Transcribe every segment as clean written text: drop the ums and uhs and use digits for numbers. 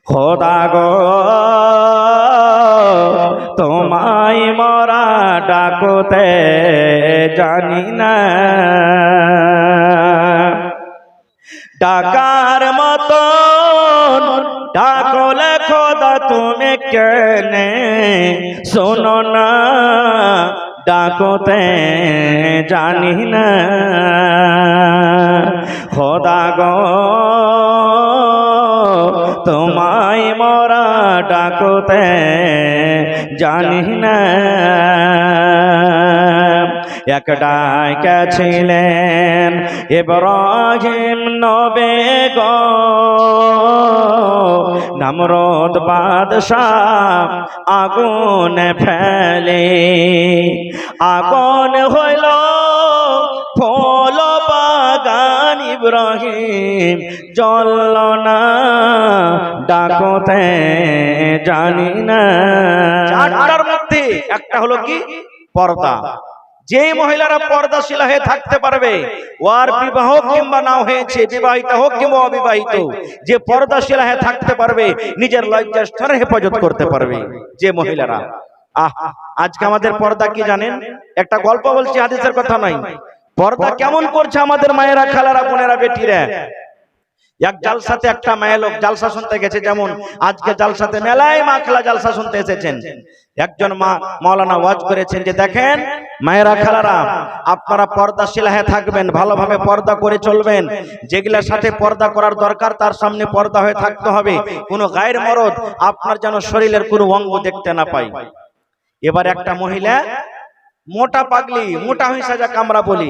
খোদা গো তোমায় মরা ডাকতে জানি না, ডাকার মতন ডাকলে খোদা তুমি কেনে শোনো না, ডাকতে জানি না। খোদা গো তোমায় মরা ডাকতে জানি না। এক ডাকেছিলেন ইব্রাহিম নবী গো, নমরুদ বাদশাহ আগুনে ফেলে, আগুন হইল ফুল বাগান, ইব্রাহিম জ্বলল না, ডাকতে জানি না। চারটার মধ্যে একটা হলো কি পর্দা। যে মহিলারা পর্দাশীল হয়ে থাকতে পারবে, ওর বিবাহ কিংবা না হয়েছে, বিবাহিত হোক কিংবা অবিবাহিত, যে পর্দাশীল হয়ে থাকতে পারবে নিজের লজ্জাস্থানের হেফাজত করতে পারবে যে মহিলারা। আজকে আমাদের পর্দা কি জানেন? একটা গল্প বলছি, হাদিসের কথা নয়। পর্দা কেমন করছে আমাদের মায়েরা, খালারা, বোনেরা, বেটিরা। এক জালসাতে একটা মেয়ে লোক জালসা শুনতে গেছে, যেমন আজকে জালসাতে মেলায় মা খালা জালসা শুনতে এসেছেন। একজন মা মাওলানা ওয়াজ করেছেন যে দেখেন মায়েরা খালারা, আপনারা পর্দাশীল হয়ে থাকবেন, ভালোভাবে পর্দা করে চলবেন। যেগুলোর সাথে পর্দা করার দরকার তার সামনে পর্দা হয়ে থাকতে হবে। কোনো গায়ের মরদ আপনার যেন শরীরের কোনো অঙ্গ দেখতে না পাই। এবার একটা মহিলা মোটা পাগলি, মোটা হইসা যাকে আমরা বলি,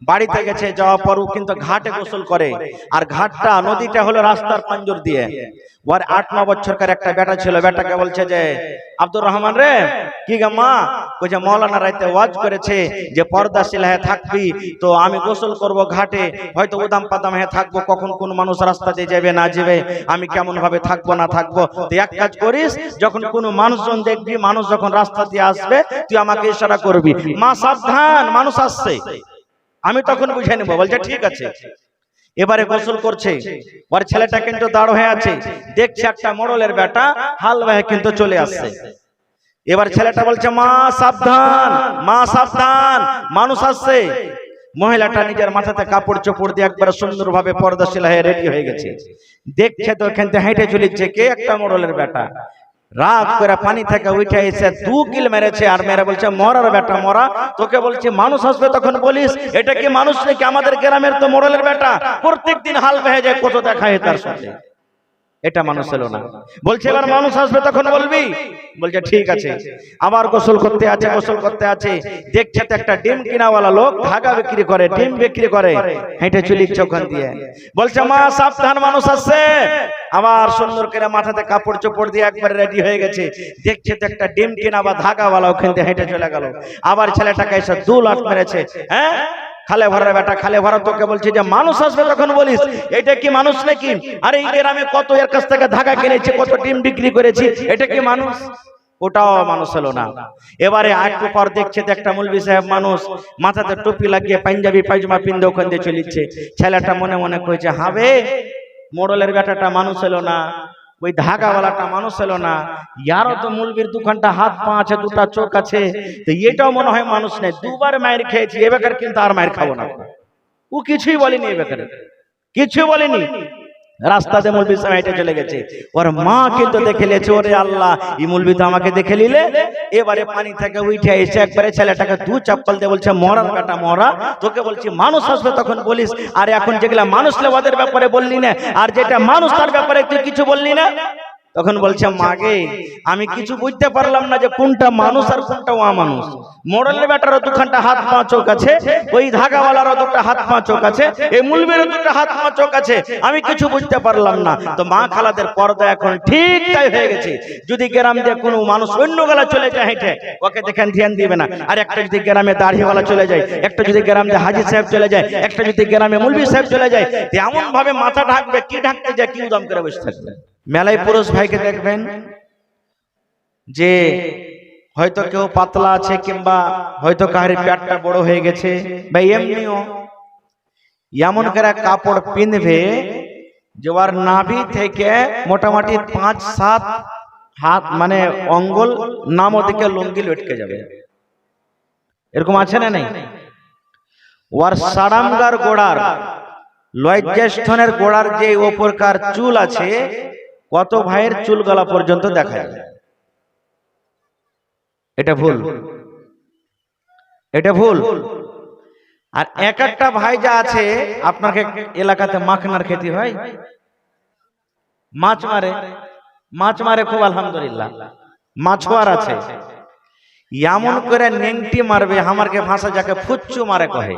বাড়িতে গেছে, যাওয়ার পরও কিন্তু ঘাটে গোসল করে। আর ঘাটটা, নদীটা হলো রাস্তার পাঞ্জর দিয়ে। ওর 8-9 বছরকার একটা বেটা ছিল। বেটাকে বলছে যে আব্দুর রহমান রে, কি গা মা? কইছে মৌলানা রাইতে ওয়াজ করেছে যে পর্দাশীল হয়ে থাকবি, তো আমি গোসল করব ঘাটে, হয়তো উদাম পাদাম হয়ে থাকবো, কখন কোন মানুষ রাস্তা দিয়ে যাবে না যাবে, আমি কেমন ভাবে থাকবো না থাকবো। তুই এক কাজ করিস, যখন কোনো মানুষজন দেখবি, মানুষ যখন রাস্তা দিয়ে আসবে, তুই আমাকে ইশারা করবি, মা সাবধান মানুষ আসছে, আমি তখন বুঝে নেবো। বলছে ঠিক আছে। এবারে গোসল করছে, ওর ছেলেটা কিন্তু দাঁড় হয়ে আছে, দেখছে একটা মোড়লের বেটা হাল বাহে কিন্তু চলে আসছে। এবার ছেলেটা বলছে মা সাবধান, মা সাবধান, মানুষ আসছে। মহিলাটা নিজের মাথাতে কাপড় চোপড় দিয়ে একবার সুন্দরভাবে পর্দাশীল হয়ে রেডি হয়ে গেছে। দেখছে তো এখান থেকে হেঁটে চলেছে কে? একটা মোড়লের বেটা। রাগ করে পানি থেকে উঠে এসে 2 কিল মেরেছে, আর মেরে বলছে মরার বেটা মরা, তোকে বলছি মানুষ আসবে তখন বলিস এটা কি মানুষ নাকি? আমাদের গ্রামের তো মোড়লের বেটা, প্রত্যেকদিন হাল বেহে যায়, কত দেখা হয় তার সাথে, এটা মানুষ হলো না। বলছে এবার মানুষ আসবে তখন বলবি। বলছে ঠিক আছে। আবার গোসল করতে আছে, গোসল করতে আছে, দেখছে তো একটা ডিম কিনাওয়ালা লোক ধাগা বিক্রি করে, ডিম বিক্রি করে, হেঁটে চলিচ্ছে ওখান দিয়ে। বলছে মা সাবধান মানুষ আসছে। আবার সুন্দর করে মাথাতে কাপড় চোপড় দিয়ে একবারে রেডি হয়ে গেছে, দেখছে তো একটা ডিম কিনা বা ধাগাওয়ালা ওখান দিয়ে হেঁটে চলে গেল। আবার ছেলেটাকে এসে 2 লাফ মেরেছে। হ্যাঁ খালে ভরা বেটা, খালে ভরা, তোকে বলছি যে মানুষ আসবে তখন বলিস এটা কি মানুষ নাকি? আরে এই গ্রামে কত এর কাছ থেকে ধাগা কিনেছি, কত ডিম বিক্রি করেছি, এটা কি মানুষ? ওটাও মানুষ হলো না। এবারে একটু পর দেখছে একটা মৌলভী সাহেব মানুষ, মাথাতে টুপি লাগিয়ে পাঞ্জাবি পায়জামা পিন্দে ওখান দিয়ে চলিচ্ছে। ছেলেটা মনে মনে কইছে হবে মোড়লের বেটাটা মানুষ হলো না, ওই ধাগাওয়ালাটা মানুষ হলো না, ইয়ারও তো মৌলবীর 2 ঘন্টা হাত পা আছে, 2টা চোখ আছে, তো এটাও মনে হয় মানুষ নেই। 2বার মায়ের খেয়েছি, এ বেকার কিন্তু আর মায়ের খাবো না। ও কিছুই বলেনি, এ বেকার কিছু বলেনি। রাস্তাতে মৌলবী সাহেব হেঁটে চলে গেছে। ওর মা কিন্তু দেখে নিয়েছে, ওরে আল্লাহ এই মৌলবী তো আমাকে দেখে নিলে। এবারে পানি থেকে উঠে এসে একবারে ছেলেটাকে 2 চাপ্পল দিয়ে বলছে মরার বেটা মরা, তোকে বলছি মানুষ আসবে তখন বলিস, আর এখন যেগুলা মানুষ ওদের ব্যাপারে বললি না, আর যেটা মানুষ তার ব্যাপারে তুই কিছু বললি না। তখন বলছে মাগে আমি কিছু বুঝতে পারলাম না যে কোনটা মানুষ আর কোনটা অমানুষ। মোড়লের বেটারও 2 ঘন্টা হাত পা চোখ আছে, ওই ধাগাওয়ালারও 2টা হাত পা চোখ আছে, এই মুলবিরও 2টা হাত পা চোখ আছে, আমি কিছু বুঝতে পারলাম না। তো মা খালাদের পর্দা এখন ঠিক তাই হয়ে গেছে। যদি গ্রাম দিয়ে কোনো মানুষ অন্য গলা চলে যায় হেঁটে, ওকে দেখেন ধ্যান দিবে না। আর একটা যদি গ্রামে দাড়িওয়ালা চলে যায়, একটা যদি গ্রাম দিয়ে হাজি সাহেব চলে যায়, একটা যদি গ্রামে মুলবি সাহেব চলে যায়, এমন ভাবে মাথা ঢাকবে, কি ঢাকতে যায়, কি উদাম করে বসে থাকবে। মেলায় পুরুষ ভাইকে দেখবেন যে হয়তো কেউ পাতলা আছে, কিংবা হয়তো কাহার পেটটা বড় হয়ে গেছে, ভাই এমনিও এমন করে কাপড় পিনবে যে ওর নাভি থেকে মোটামুটি 5-7 হাত মানে অঙ্গুল নাম ওদিকে লুঙ্গি লটকে যাবে, এরকম আছে না নেই? ওর সাড়ামগার গোড়ার লজ্জাস্থানের গোড়ার যে ওপরকার চুল আছে, কত ভাইয়ের চুল গলা পর্যন্ত দেখা যায়। এটা ভুল, এটা ভুল। আর এক একটা ভাই যা আছে, আপনাকে এলাকাতে মাখনার খেতে হয়, মাছ মারে, মাছ মারে খুব, আলহামদুলিল্লাহ মাছওয়ার আছে। এমন করে নেংটি মারবে, আমারকে ভাষা যাকে ফুচ্চু মারে কহে,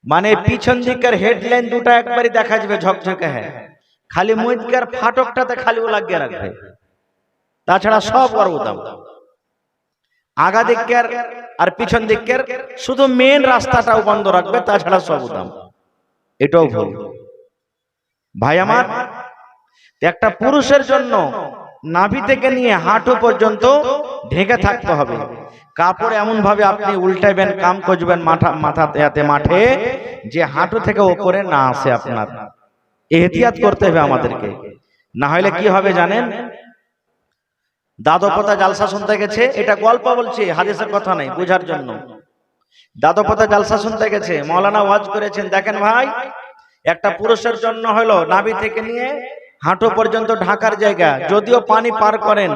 মানে পিছন দিকের হেডলাইন দুটো একবারই দেখা যাবে ঝকঝকে, হ্যাঁ খালি মুইদকার ফাটকটাতে খালি ও লাগিয়ে রাখবে, তাছাড়া সব ওর উদাম। আগা দিকের আর পিছন দিকের শুধু মেন রাস্তাটাও বন্ধ রাখবে, তাছাড়া সব উদাম। এটাও ভুল ভাই আমার। একটা পুরুষের জন্য নাভি থেকে নিয়ে হাঁটু পর্যন্ত ঢেকে থাকতে হবে। কাপড় এমন ভাবে আপনি উল্টাইবেন, কাম করবেন মাথাতে মাঠে, যে হাঁটু থেকে ওপরে না আসে। আপনার এহতিয়াত করতে হবে আমাদেরকে, না হলে কি হবে জানেন? দাদপতা জালসা শুনতে গেছে, এটা গল্প বলছি, হাদিসের কথা নাই, বুঝার জন্য। দাদপতা জালসা শুনতে গেছে, মাওলানা ওয়াজ করেছেন, দেখেন ভাই একটা পুরুষের জন্য হলো নাভি থেকে নিয়ে হাঁটু পর্যন্ত ঢাকার জায়গা, যদিও পানি পার করেন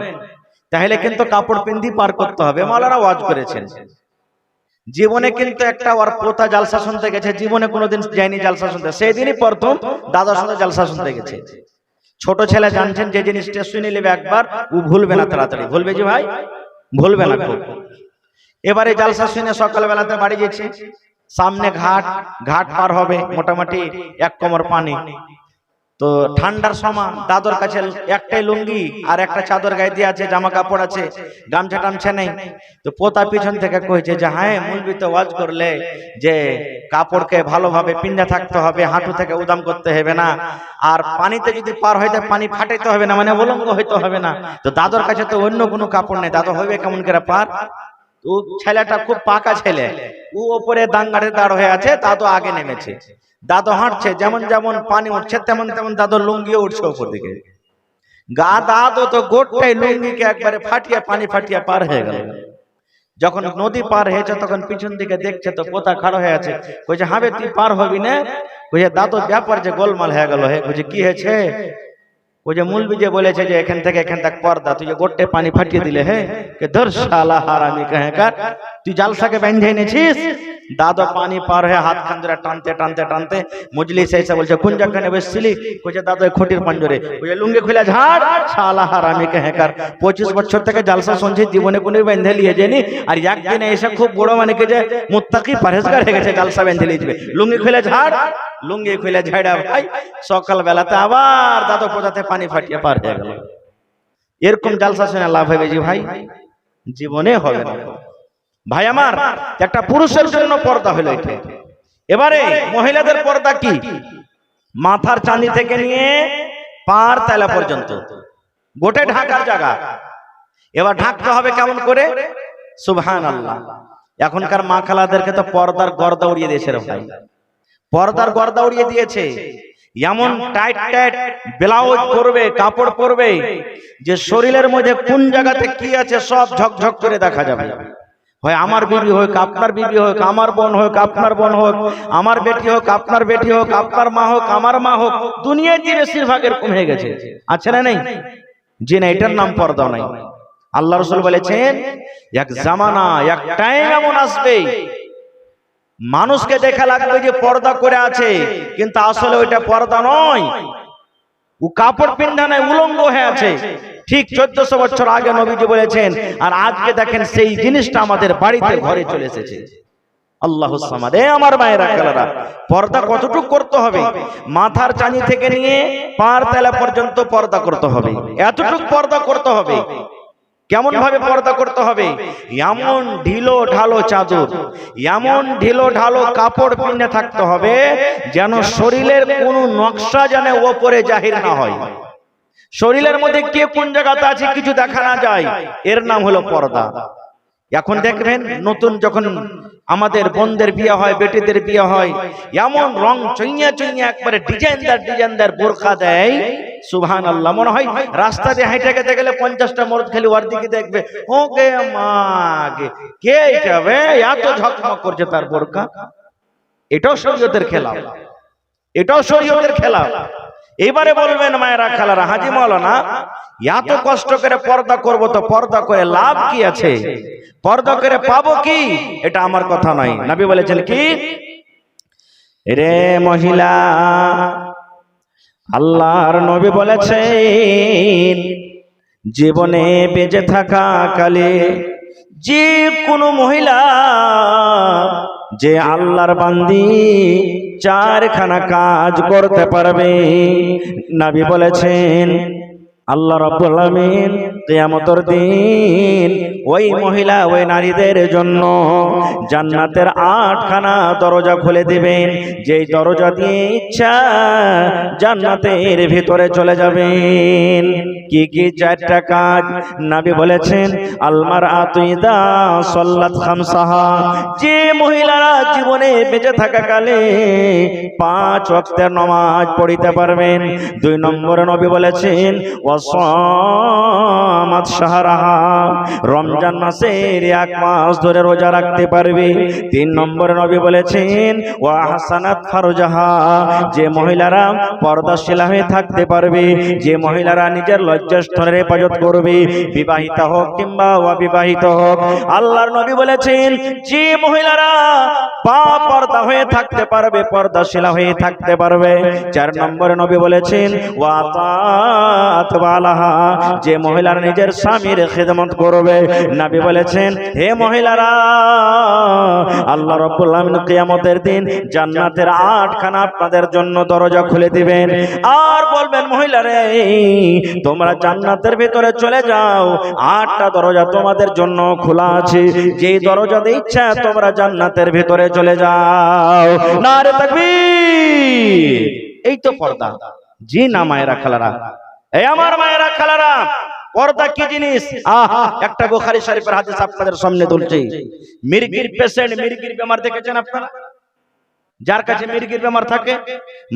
তাহলে কিন্তু কাপড় পিন্ধি পার করতে হবে, মাওলানা ওয়াজ করেছেন। জীবনে কিন্তু একটা ওর পোতা জালসা শুনতে গেছে, জীবনে কোনোদিন যায়নি জালসা শুনতে, সেই দিনই প্রথম দাদার সাথে জালসা শুনতে গেছে। ছোট ছেলে জানছেন যে জিনিসটা শুনে নেবে একবার, ও ভুলবে না তাড়াতাড়ি, ভুলবে যে ভাই, ভুলবে না খুব। এবারে জালসা শুনে সকালবেলাতে বাড়ি গেছে, সামনে ঘাট, ঘাট পার হবে মোটামুটি 1 কোমর পানি। তো ঠান্ডার সময় দাদর কাছে একটাই লুঙ্গি আর একটা চাদর গায়ে দিয়ে আছে, জামা কাপড় আছে, গামছা টামছা নেই। তো পোতা পিছন থেকে কইছে যে হ্যাঁ মুলবি তো ওয়াজ করলে যে কাপড়কে ভালোভাবে পিন্ধে থাকতে হবে, হাঁটু থেকে উদাম করতে হবে না, আর পানিতে যদি পার হইতে পানি ফাটাইতে হবে না, মানে উলঙ্গ হইতে হবে না। তো দাদর কাছে তো অন্য কোনো কাপড় নেই, দাদা হইবে কেমন করে পার? ও ছেলেটা খুব পাকা ছেলে, ও ওপরে দাঙ্গারে দাঁড় হয়ে আছে, দাদু আগে নেমেছে। দাদু হাঁটছে, যেমন যেমন পানি উঠছে তেমন তেমন দাদু লুঙ্গিও উঠছে উপর দিকে। গা দাদু তো গোটাই লুঙ্গিকে একবারে ফাটিয়ে, পানি ফাটিয়ে পার হয়ে গেল। যখন নদী পার হয়েছে তখন পিছন দিকে দেখছে, তো পোতা খাড়ো হয়ে আছে, কইছে হাবে তুই পার হবি না? কইছে দাদু ব্যাপার যে গোলমাল হয়ে গেল। হে কইছে কি হয়েছে? কইছে মুলবি যে বলেছে যে এখান থেকে এখান তক পর্দা, তুই যে গোটে পানি ফাটিয়ে দিলে, হে কে ধর শালা হারামি কহেকার, তুই জালসাকে বেঁধে এনেছিস। দাদা পানি পার হয়ে হাত খান ধরে টানতে টানতে টানতে মজলিসে এসে বলছে কোন জায়গায় বসছিলি? কইছে দাদা খুঁটির পাঞ্জরে। কইছে লুঙ্গি খুলে ঝাড় শালা হারামি কহেকার, 25 বছর থেকে জালসা শুনছি, জীবনে কোনো বেঁধে লিয়ে যায়নি, আর একদিনে এসে খুব বড় মানে কে যে মুত্তাকি পরহেজগার হয়ে গেছে, জালসা বেঁধে লিয়ে যাবে। লুঙ্গি খুলে ঝাড়, লুঙ্গি খুলে ঝাড়া ভাই সকাল বেলাতে আবার দাদু পোজাতে পানি ফাটিয়ে পার হয়ে গেল। এরকম জালসা শুনে লাভ হবে যে ভাই? জীবনে হবে না ভাই আমার। একটা পুরুষের জন্য পর্দা হলো এটা। এবারে মহিলাদের পর্দা কি? মাথার চাঁদি থেকে নিয়ে পার তালা পর্যন্ত গোটে ঢাকার জায়গা। এবার ঢাকতে হবে কেমন করে? সুবহানাল্লাহ। এখনকার মা খালাদেরকে তো পর্দার গর্দা উড়িয়ে দিয়েছে রে ভাই, পর্দার গর্দা উড়িয়ে দিয়েছে। এমন টাইট টাইট ব্লাউজ পরবে, কাপড় পরবে যে শরীরের মধ্যে কোন জায়গাতে কি আছে সব ঝকঝক করে দেখা যাবে। হয় আমার বিবি হোক, আপনার বিবি হোক, আমার বোন হোক, আপনার বোন হোক, আমার বেটি হোক, আপনার বেটি হোক, আপনার মা হোক, আমার মা হোক, দুনিয়াতে বেশিরভাগ এরকম হয়ে গেছে। আছে না নেই? জি না, এটার নাম পর্দা নাই। আল্লাহ রাসূল বলেছেন এক জামানা, এক টাইম এমন আসবে মানুষকে দেখা লাগবে যে পর্দা করে আছে, কিন্তু আসলে ওইটা পর্দা নয়, ও কাপড় পিন্ধা নাই, উলঙ্গ হয়ে আছে। ঠিক 1400 বছর আগে নবীজি বলেছেন, আর আজকে দেখেন সেই জিনিসটা আমাদের বাড়িতে ঘরে চলে এসেছে। আল্লাহুস সামাদ। আমার মায়েরা খালারা, পর্দা কতটুকু করতে হবে? মাথার চাঁদি থেকে নিয়ে পার তলা পর্যন্ত পর্দা করতে হবে, এতটুকু পর্দা করতে হবে। কেমন ভাবে পর্দা করতে হবে? এমন ঢিলো ঢালো চাদর, এমন ঢিলো ঢালো কাপড় পিনে থাকতে হবে যেন শরীরের কোনো নকশা যেন ওপরে জাহির না হয়। শরীরের মধ্যে কে কোন জায়গাতে আছে কিছু দেখা না যায়, এর নাম হলো পর্দা। এখন দেখবেন নতুন যখন আমাদের বোনদের বিয়ে হয়, বেটিদের বিয়ে হয়, এমন রং চইয়া চইয়া একবারে ডিজাইনদার বোরখা দেয়, সুবহানাল্লাহ। মনে হয় রাস্তা দিয়ে হেঁটে যেতে গেলে 50টা মরদ খালি ওর দিকে দেখবে, ও গে মা গে, কে এটা বে, এত ঝকমক করছে তার বোরখা। এটাও শরীয়তের খেলাফ, এটাও শরীয়তের খেলাফ। এবারে বলবেন মায়েরা খালারা, হাজী মাওলানা এত কষ্ট করে পর্দা করব, তো পর্দা করে লাভ কি আছে, পর্দা করে পাবো কি? এটা আমার কথা নয়। নবী বলেছেন কি, রে মহিলা, আল্লাহর নবী বলেছেন জীবনে বেঁচে থাকা কালে যে কোনো মহিলা যে আল্লাহর বান্দি চারখানা কাজ করতে পারবে, নবী বলেছেন আল্লাহ রাব্বুল আলামিন কিয়ামতের দিন ওই মহিলা ওই নারীদের জন্য জান্নাতের 8খানা দরজা খুলে দিবেন, যেই দরজা দিয়ে ইচ্ছা জান্নাতের ভিতরে চলে যাবেন। কি কি 4টা কাজ? নবী বলেছেন আলমারআতু ইযা সাল্লাত খামসাহা, যে মহিলারা জীবনে বেঁচে থাকা কালে 5 ওয়াক্তের নামাজ পড়িতে পারবেন। 2 নম্বরে নবী বলেছেন ওয়াসামাত শাহরাহা, রমজান মাসের 1 মাস ধরে রোজা রাখতে পারবে। 3 নম্বরে নবী বলেছেন ওয়া আহসানাত ফারজাহা, যে মহিলারা পর্দাশীলা হয়ে থাকতে পারবে, যে মহিলারা নিজের লজ্জাস্থানের হেফাজত করবে, বিবাহিত হোক কিংবা অবিবাহিত হোক। আল্লাহর নবী বলেছেন যে মহিলারা পর্দা হয়ে থাকতে পারবে, পর্দাশীলা হয়ে থাকতে পারবে। 4 নম্বরে নবী বলেছেন ওয়া তাআত বালাহা, যে মহিলারা নিজের স্বামীর খিদমত করবে। নবী বলেছেন হে মহিলারা, আল্লাহ রাব্বুল আলামিন কিয়ামতের দিন জান্নাতের 8খানা আপনাদের জন্য দরজা খুলে দিবেন, আর বলবেন মহিলারে তোমরা জান্নাতের ভিতরে চলে যাও, 8টা দরজা তোমাদের জন্য খোলা আছে, যেই দরজা দিয়ে ইচ্ছা তোমরা জান্নাতের ভিতরে চলে যাও। নারে তাকবীর! এই তো পর্দা। জি না মায়েরা খালারা, এই আমার মায়েরা খালারা, পর্দা কি জিনিস? আহা, একটা বুখারী শরীফের হাদিস আপনাদের সামনে তুলছি। মির্গির পেশেন্ট, মির্গির বেমার দেখেছেন আপনারা? যার কাছে মির্গির বেমার থাকে,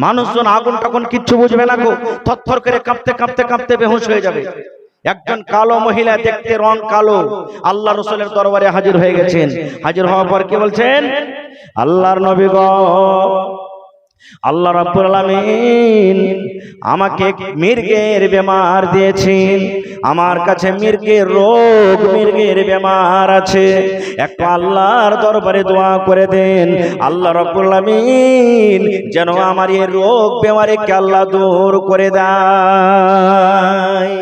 মানুষজন আগুন টাগুন কিচ্ছু বুঝবে না গো, থরথর করে কাঁপতে কাঁপতে কাঁপতে বেহুশ হয়ে যাবে। একজন কালো মহিলা, দেখতে রং কালো, আল্লাহ রাসূলের দরবারে হাজির হয়ে গেছেন। হাজির হওয়ার পর কি বলছেন? আল্লাহর নবী গো, আল্লাহ রাব্বুল আলামিন আমাকে মির্গের বেমার দিয়েছেন, আমার কাছে মির্গের রোগ, মির্গের বেমার আছে, একটু আল্লাহর দরবারে দোয়া করে দেন, আল্লাহ রাব্বুল আলামিন যেন আমার এই রোগ বেমারিকে আল্লাহ দূর করে দেয়।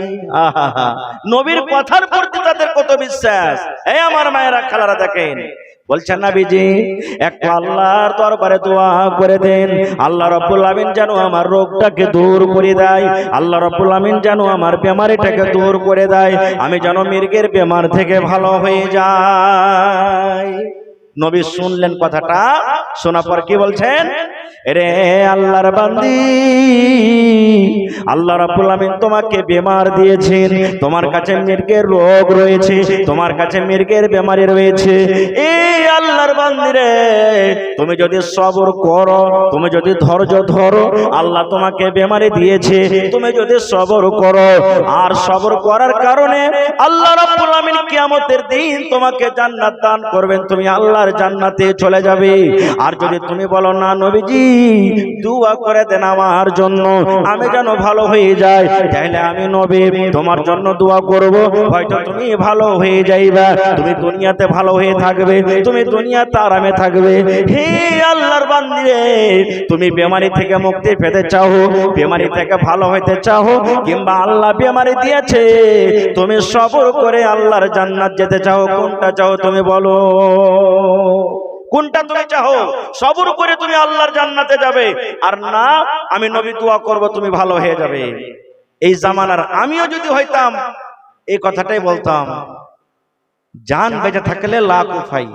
আহা, নবীর কথার প্রতি তাদের কত বিশ্বাস! এই আমার মায়েরা খালারা দেখেন, বলছেন নবীজি একটু আল্লাহর দরবারে দোয়া করে দেন, আল্লাহ রাব্বুল আলামিন যেন আমার রোগটাকে দূর করে দেয়, আল্লাহ রাব্বুল আলামিন যেন আমার বেমারিটাকে দূর করে দেয়, আমি যেন মির্গের বেমার থেকে ভালো হয়ে যাই। নবী শুনলেন কথাটা, শোনার পর কি বলছেন? রে আল্লাহর বান্দি, আল্লাহ রাব্বুল আলামিন তোমাকে বেমার দিয়েছেন, তোমার কাছে মির্গের রোগ রয়েছে, তোমার কাছে মির্গের বেমারি রয়েছে। এই আল্লাহর বান্দি রে, তুমি যদি সবর করো, তুমি যদি ধৈর্য ধরো, আল্লাহ তোমাকে বেমারি দিয়েছে, তুমি যদি সবর করো, আর সবর করার কারণে আল্লাহ রাব্বুল আলামিন কিয়ামতের দিন তোমাকে জান্নাত দান করবেন, তুমি আল্লাহর জান্নাতে চলে যাবে। আর যদি তুমি বলো না নবীজি দোয়া করে দেন আমার জন্য, আমি যেন ভালো হয়ে যাই, তাহলে আমি নবী তোমার জন্য দোয়া করব, হয়তো তুমি ভালো হয়ে যাইবা, তুমি দুনিয়াতে ভালো হয়ে থাকবে, তুমি দুনিয়াতে আরামে থাকবে। হে আল্লাহর বান্দি রে, তুমি বেমারি থেকে মুক্তি পেতে চাও, বেমারি থেকে ভালো হতে চাও, কিংবা আল্লাহ বেমারি দিয়েছে তুমি সবর করে আল্লাহর জান্নাত যেতে চাও, কোনটা চাও তুমি বলো? কোনটা তুমি চাও? সবর করে তুমি আল্লাহর জান্নাতে যাবে, আর না আমি নবী দোয়া করব তুমি ভালো হয়ে যাবে। এই জামানার আমিও যদি হইতাম এই কথাটাই বলতাম, জান বেঁচে থাকলে লাখ উফাই,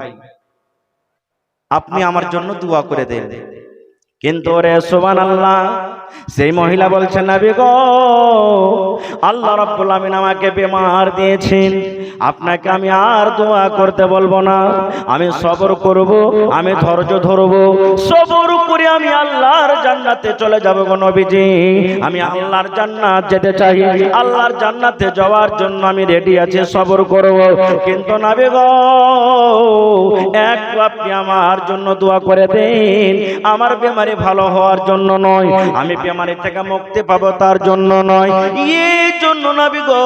আপনি আমার জন্য দোয়া করে দেন, কিন্তু রে সুবহানাল্লাহ, সেই মহিলা বলছেন নবী গো, আল্লাহ রাব্বুল আমিন আমাকে বেমার দিয়েছেন, আপনাকে আমি আর দোয়া করতে বলবো না, আমি সবর করব, আমি ধৈর্য ধরব, সবর করে আমি আল্লাহর জান্নাতে চলে যাব গো নবীজি। আমি আল্লাহর জান্নাত যেতে চাই, আল্লাহর জান্নাতে যাওয়ার জন্য আমি রেডি আছি, সবর করব। কিন্তু নবী গো, একটু আপনি আমার জন্য দোয়া করে দিন, আমার বেমারি ভালো হওয়ার জন্য নয়, আমি বেমারি থেকে মুক্তি পাবো তার জন্য নয়, এই জন্য নবী গো,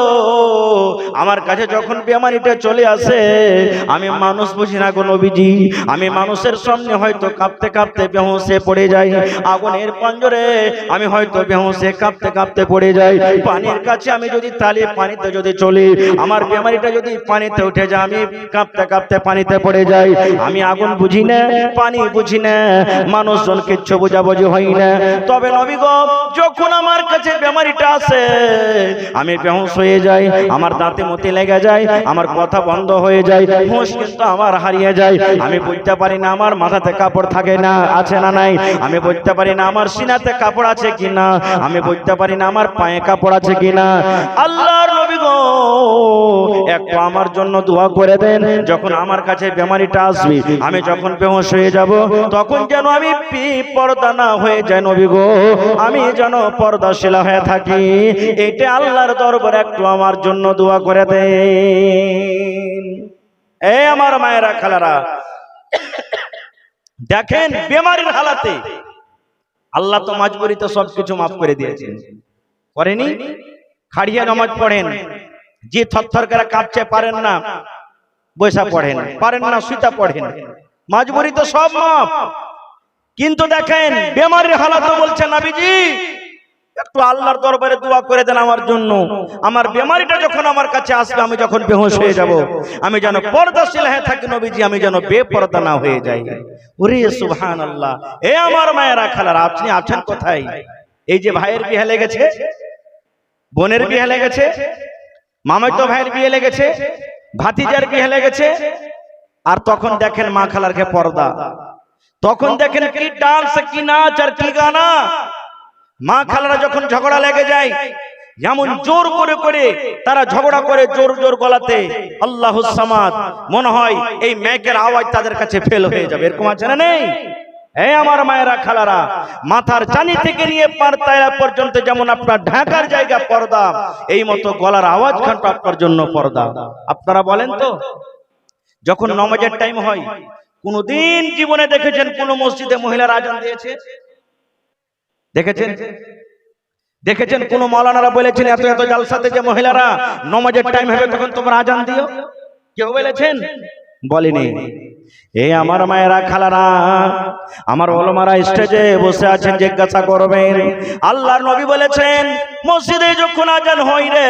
আমার কাছে যখন বেমারিটা চলে আসে, আমি মানুষ বুঝি না গো নবীজি, আমি মানুষের সামনে হয়তো কাঁপতে কাঁপতে বেহুঁশে পড়ে যাই, আগুনের পঞ্জরে আমি হয়তো বেহুঁশে কাঁপতে কাঁপতে পড়ে যাই, পানির কাছে আমি যদি তালি পানিতে যদি চলি, আমার বেমারিটা যদি পানিতে উঠে যায়, আমি কাঁপতে কাঁপতে পানিতে পড়ে যাই, আমি আগুন বুঝি না, পানি বুঝি না, মানুষজন কিচ্ছু বোঝাবুঝি হয় না। তবে নবী গো, যখন আমার কাছে বেমারিটা আসে, আমি বেহুঁশ হয়ে যাই, আমার দাঁতে মতি লেগে যায়, আমার কথা বন্ধ হয়ে যায়, হুঁশ কিন্তু আমার হারিয়ে যায়, আমি বুঝতে পারি না আমার মাথাতে কাপড় থাকে না আছে না নাই, আমি বুঝতে পারি না আমার সিনাতে কাপড় আছে কিনা, আমি বুঝতে পারি না আমার পায়ে কাপড় আছে কিনা। আল্লাহর নবী গো, একটু আমার জন্য দোয়া করে দেন, যখন আমার কাছে বেমারিটা আসবে, আমি যখন বেহুঁশ হয়ে যাব, তখন যেন আমি পর্দা না হয়ে যায় নবী গো, আমি যেন পর্দাশীলা হয়ে থাকি, এটা আল্লাহর দরবারে একটু আমার জন্য দোয়া করে দেন। এই আমার মায়েরা খালারা, দেখেন বেমারির হালাতে আল্লাহ তো মাজবুরিতে সবকিছু মাফ করে দিয়েছেন, করেনি? খাড়িয়া নামাজ পড়েন, যে থরথর করে কাঁপছে পারেন না বৈশা পড়েন, পারেন না সুতা পড়েন, মাজবুরিতে সব মাফ। কিন্তু দেখেন বেমারির হালাত বলছে নবীজি একটু আল্লাহর দরবারে দোয়া করে দেন আমার জন্য, আমার বেমারিটা যখন আমার কাছে আসবে, আমি যখন বেহুঁশ হয়ে যাব, আমি যেন পর্দাশীল হয়ে থাকি নবীজি, আমি যেন বেপরদা না হয়ে যাই। ওরে সুবহানাল্লাহ। এ আমার মায়েরা খালারা, আপনি আছেন কোথায়? এই যে ভাইয়ের বিয়ে লেগেছে, বোনের বিয়ে লেগেছে, মামাতো ভাইয়ের বিয়ে লেগেছে, ভাতিজার বিয়ে লেগেছে, আর তখন দেখেন মা খালার কে পর্দা, তখন দেখেন কি ডান্স, কি নাচ আর কি গানা। মা খালারা যখন ঝগড়া লেগে যায়, যেমন জোর করে করে তারা ঝগড়া করে, জোর জোর গলাতে আল্লাহুস সামাদ, মনে হয় এই মাইকের আওয়াজ তাদের কাছে ফেল হয়ে যাবে, এরকম আছে না নেই? এই আমার মায়েরা খালারা, মাথার চানি থেকে নিয়ে পার তায়রা পর্যন্ত যেমন আপনার ঢাকার জায়গা পর্দা, এই মতো গলার আওয়াজ খানটা আপনার জন্য পর্দা। আপনারা বলেন তো, যখন নামাজের টাইম হয়, কোনদিন জীবনে দেখেছেন কোন মসজিদে মহিলারা আজান দিয়েছে? দেখেছেন? দেখেছেন কোন মাওলানারা বলেছেন এত এত জালসাতে যে মহিলারা নামাজের টাইম হবে তখন তোমরা আজান দিও? কেউ বলেছেন? বলেনি। এই আমার মায়েরা খালারা, আমার ওলামারা স্টেজে বসে আছেন, জিজ্ঞাসা করবেন, আল্লাহর নবী বলেছেন মসজিদে যখন আজান হয় রে,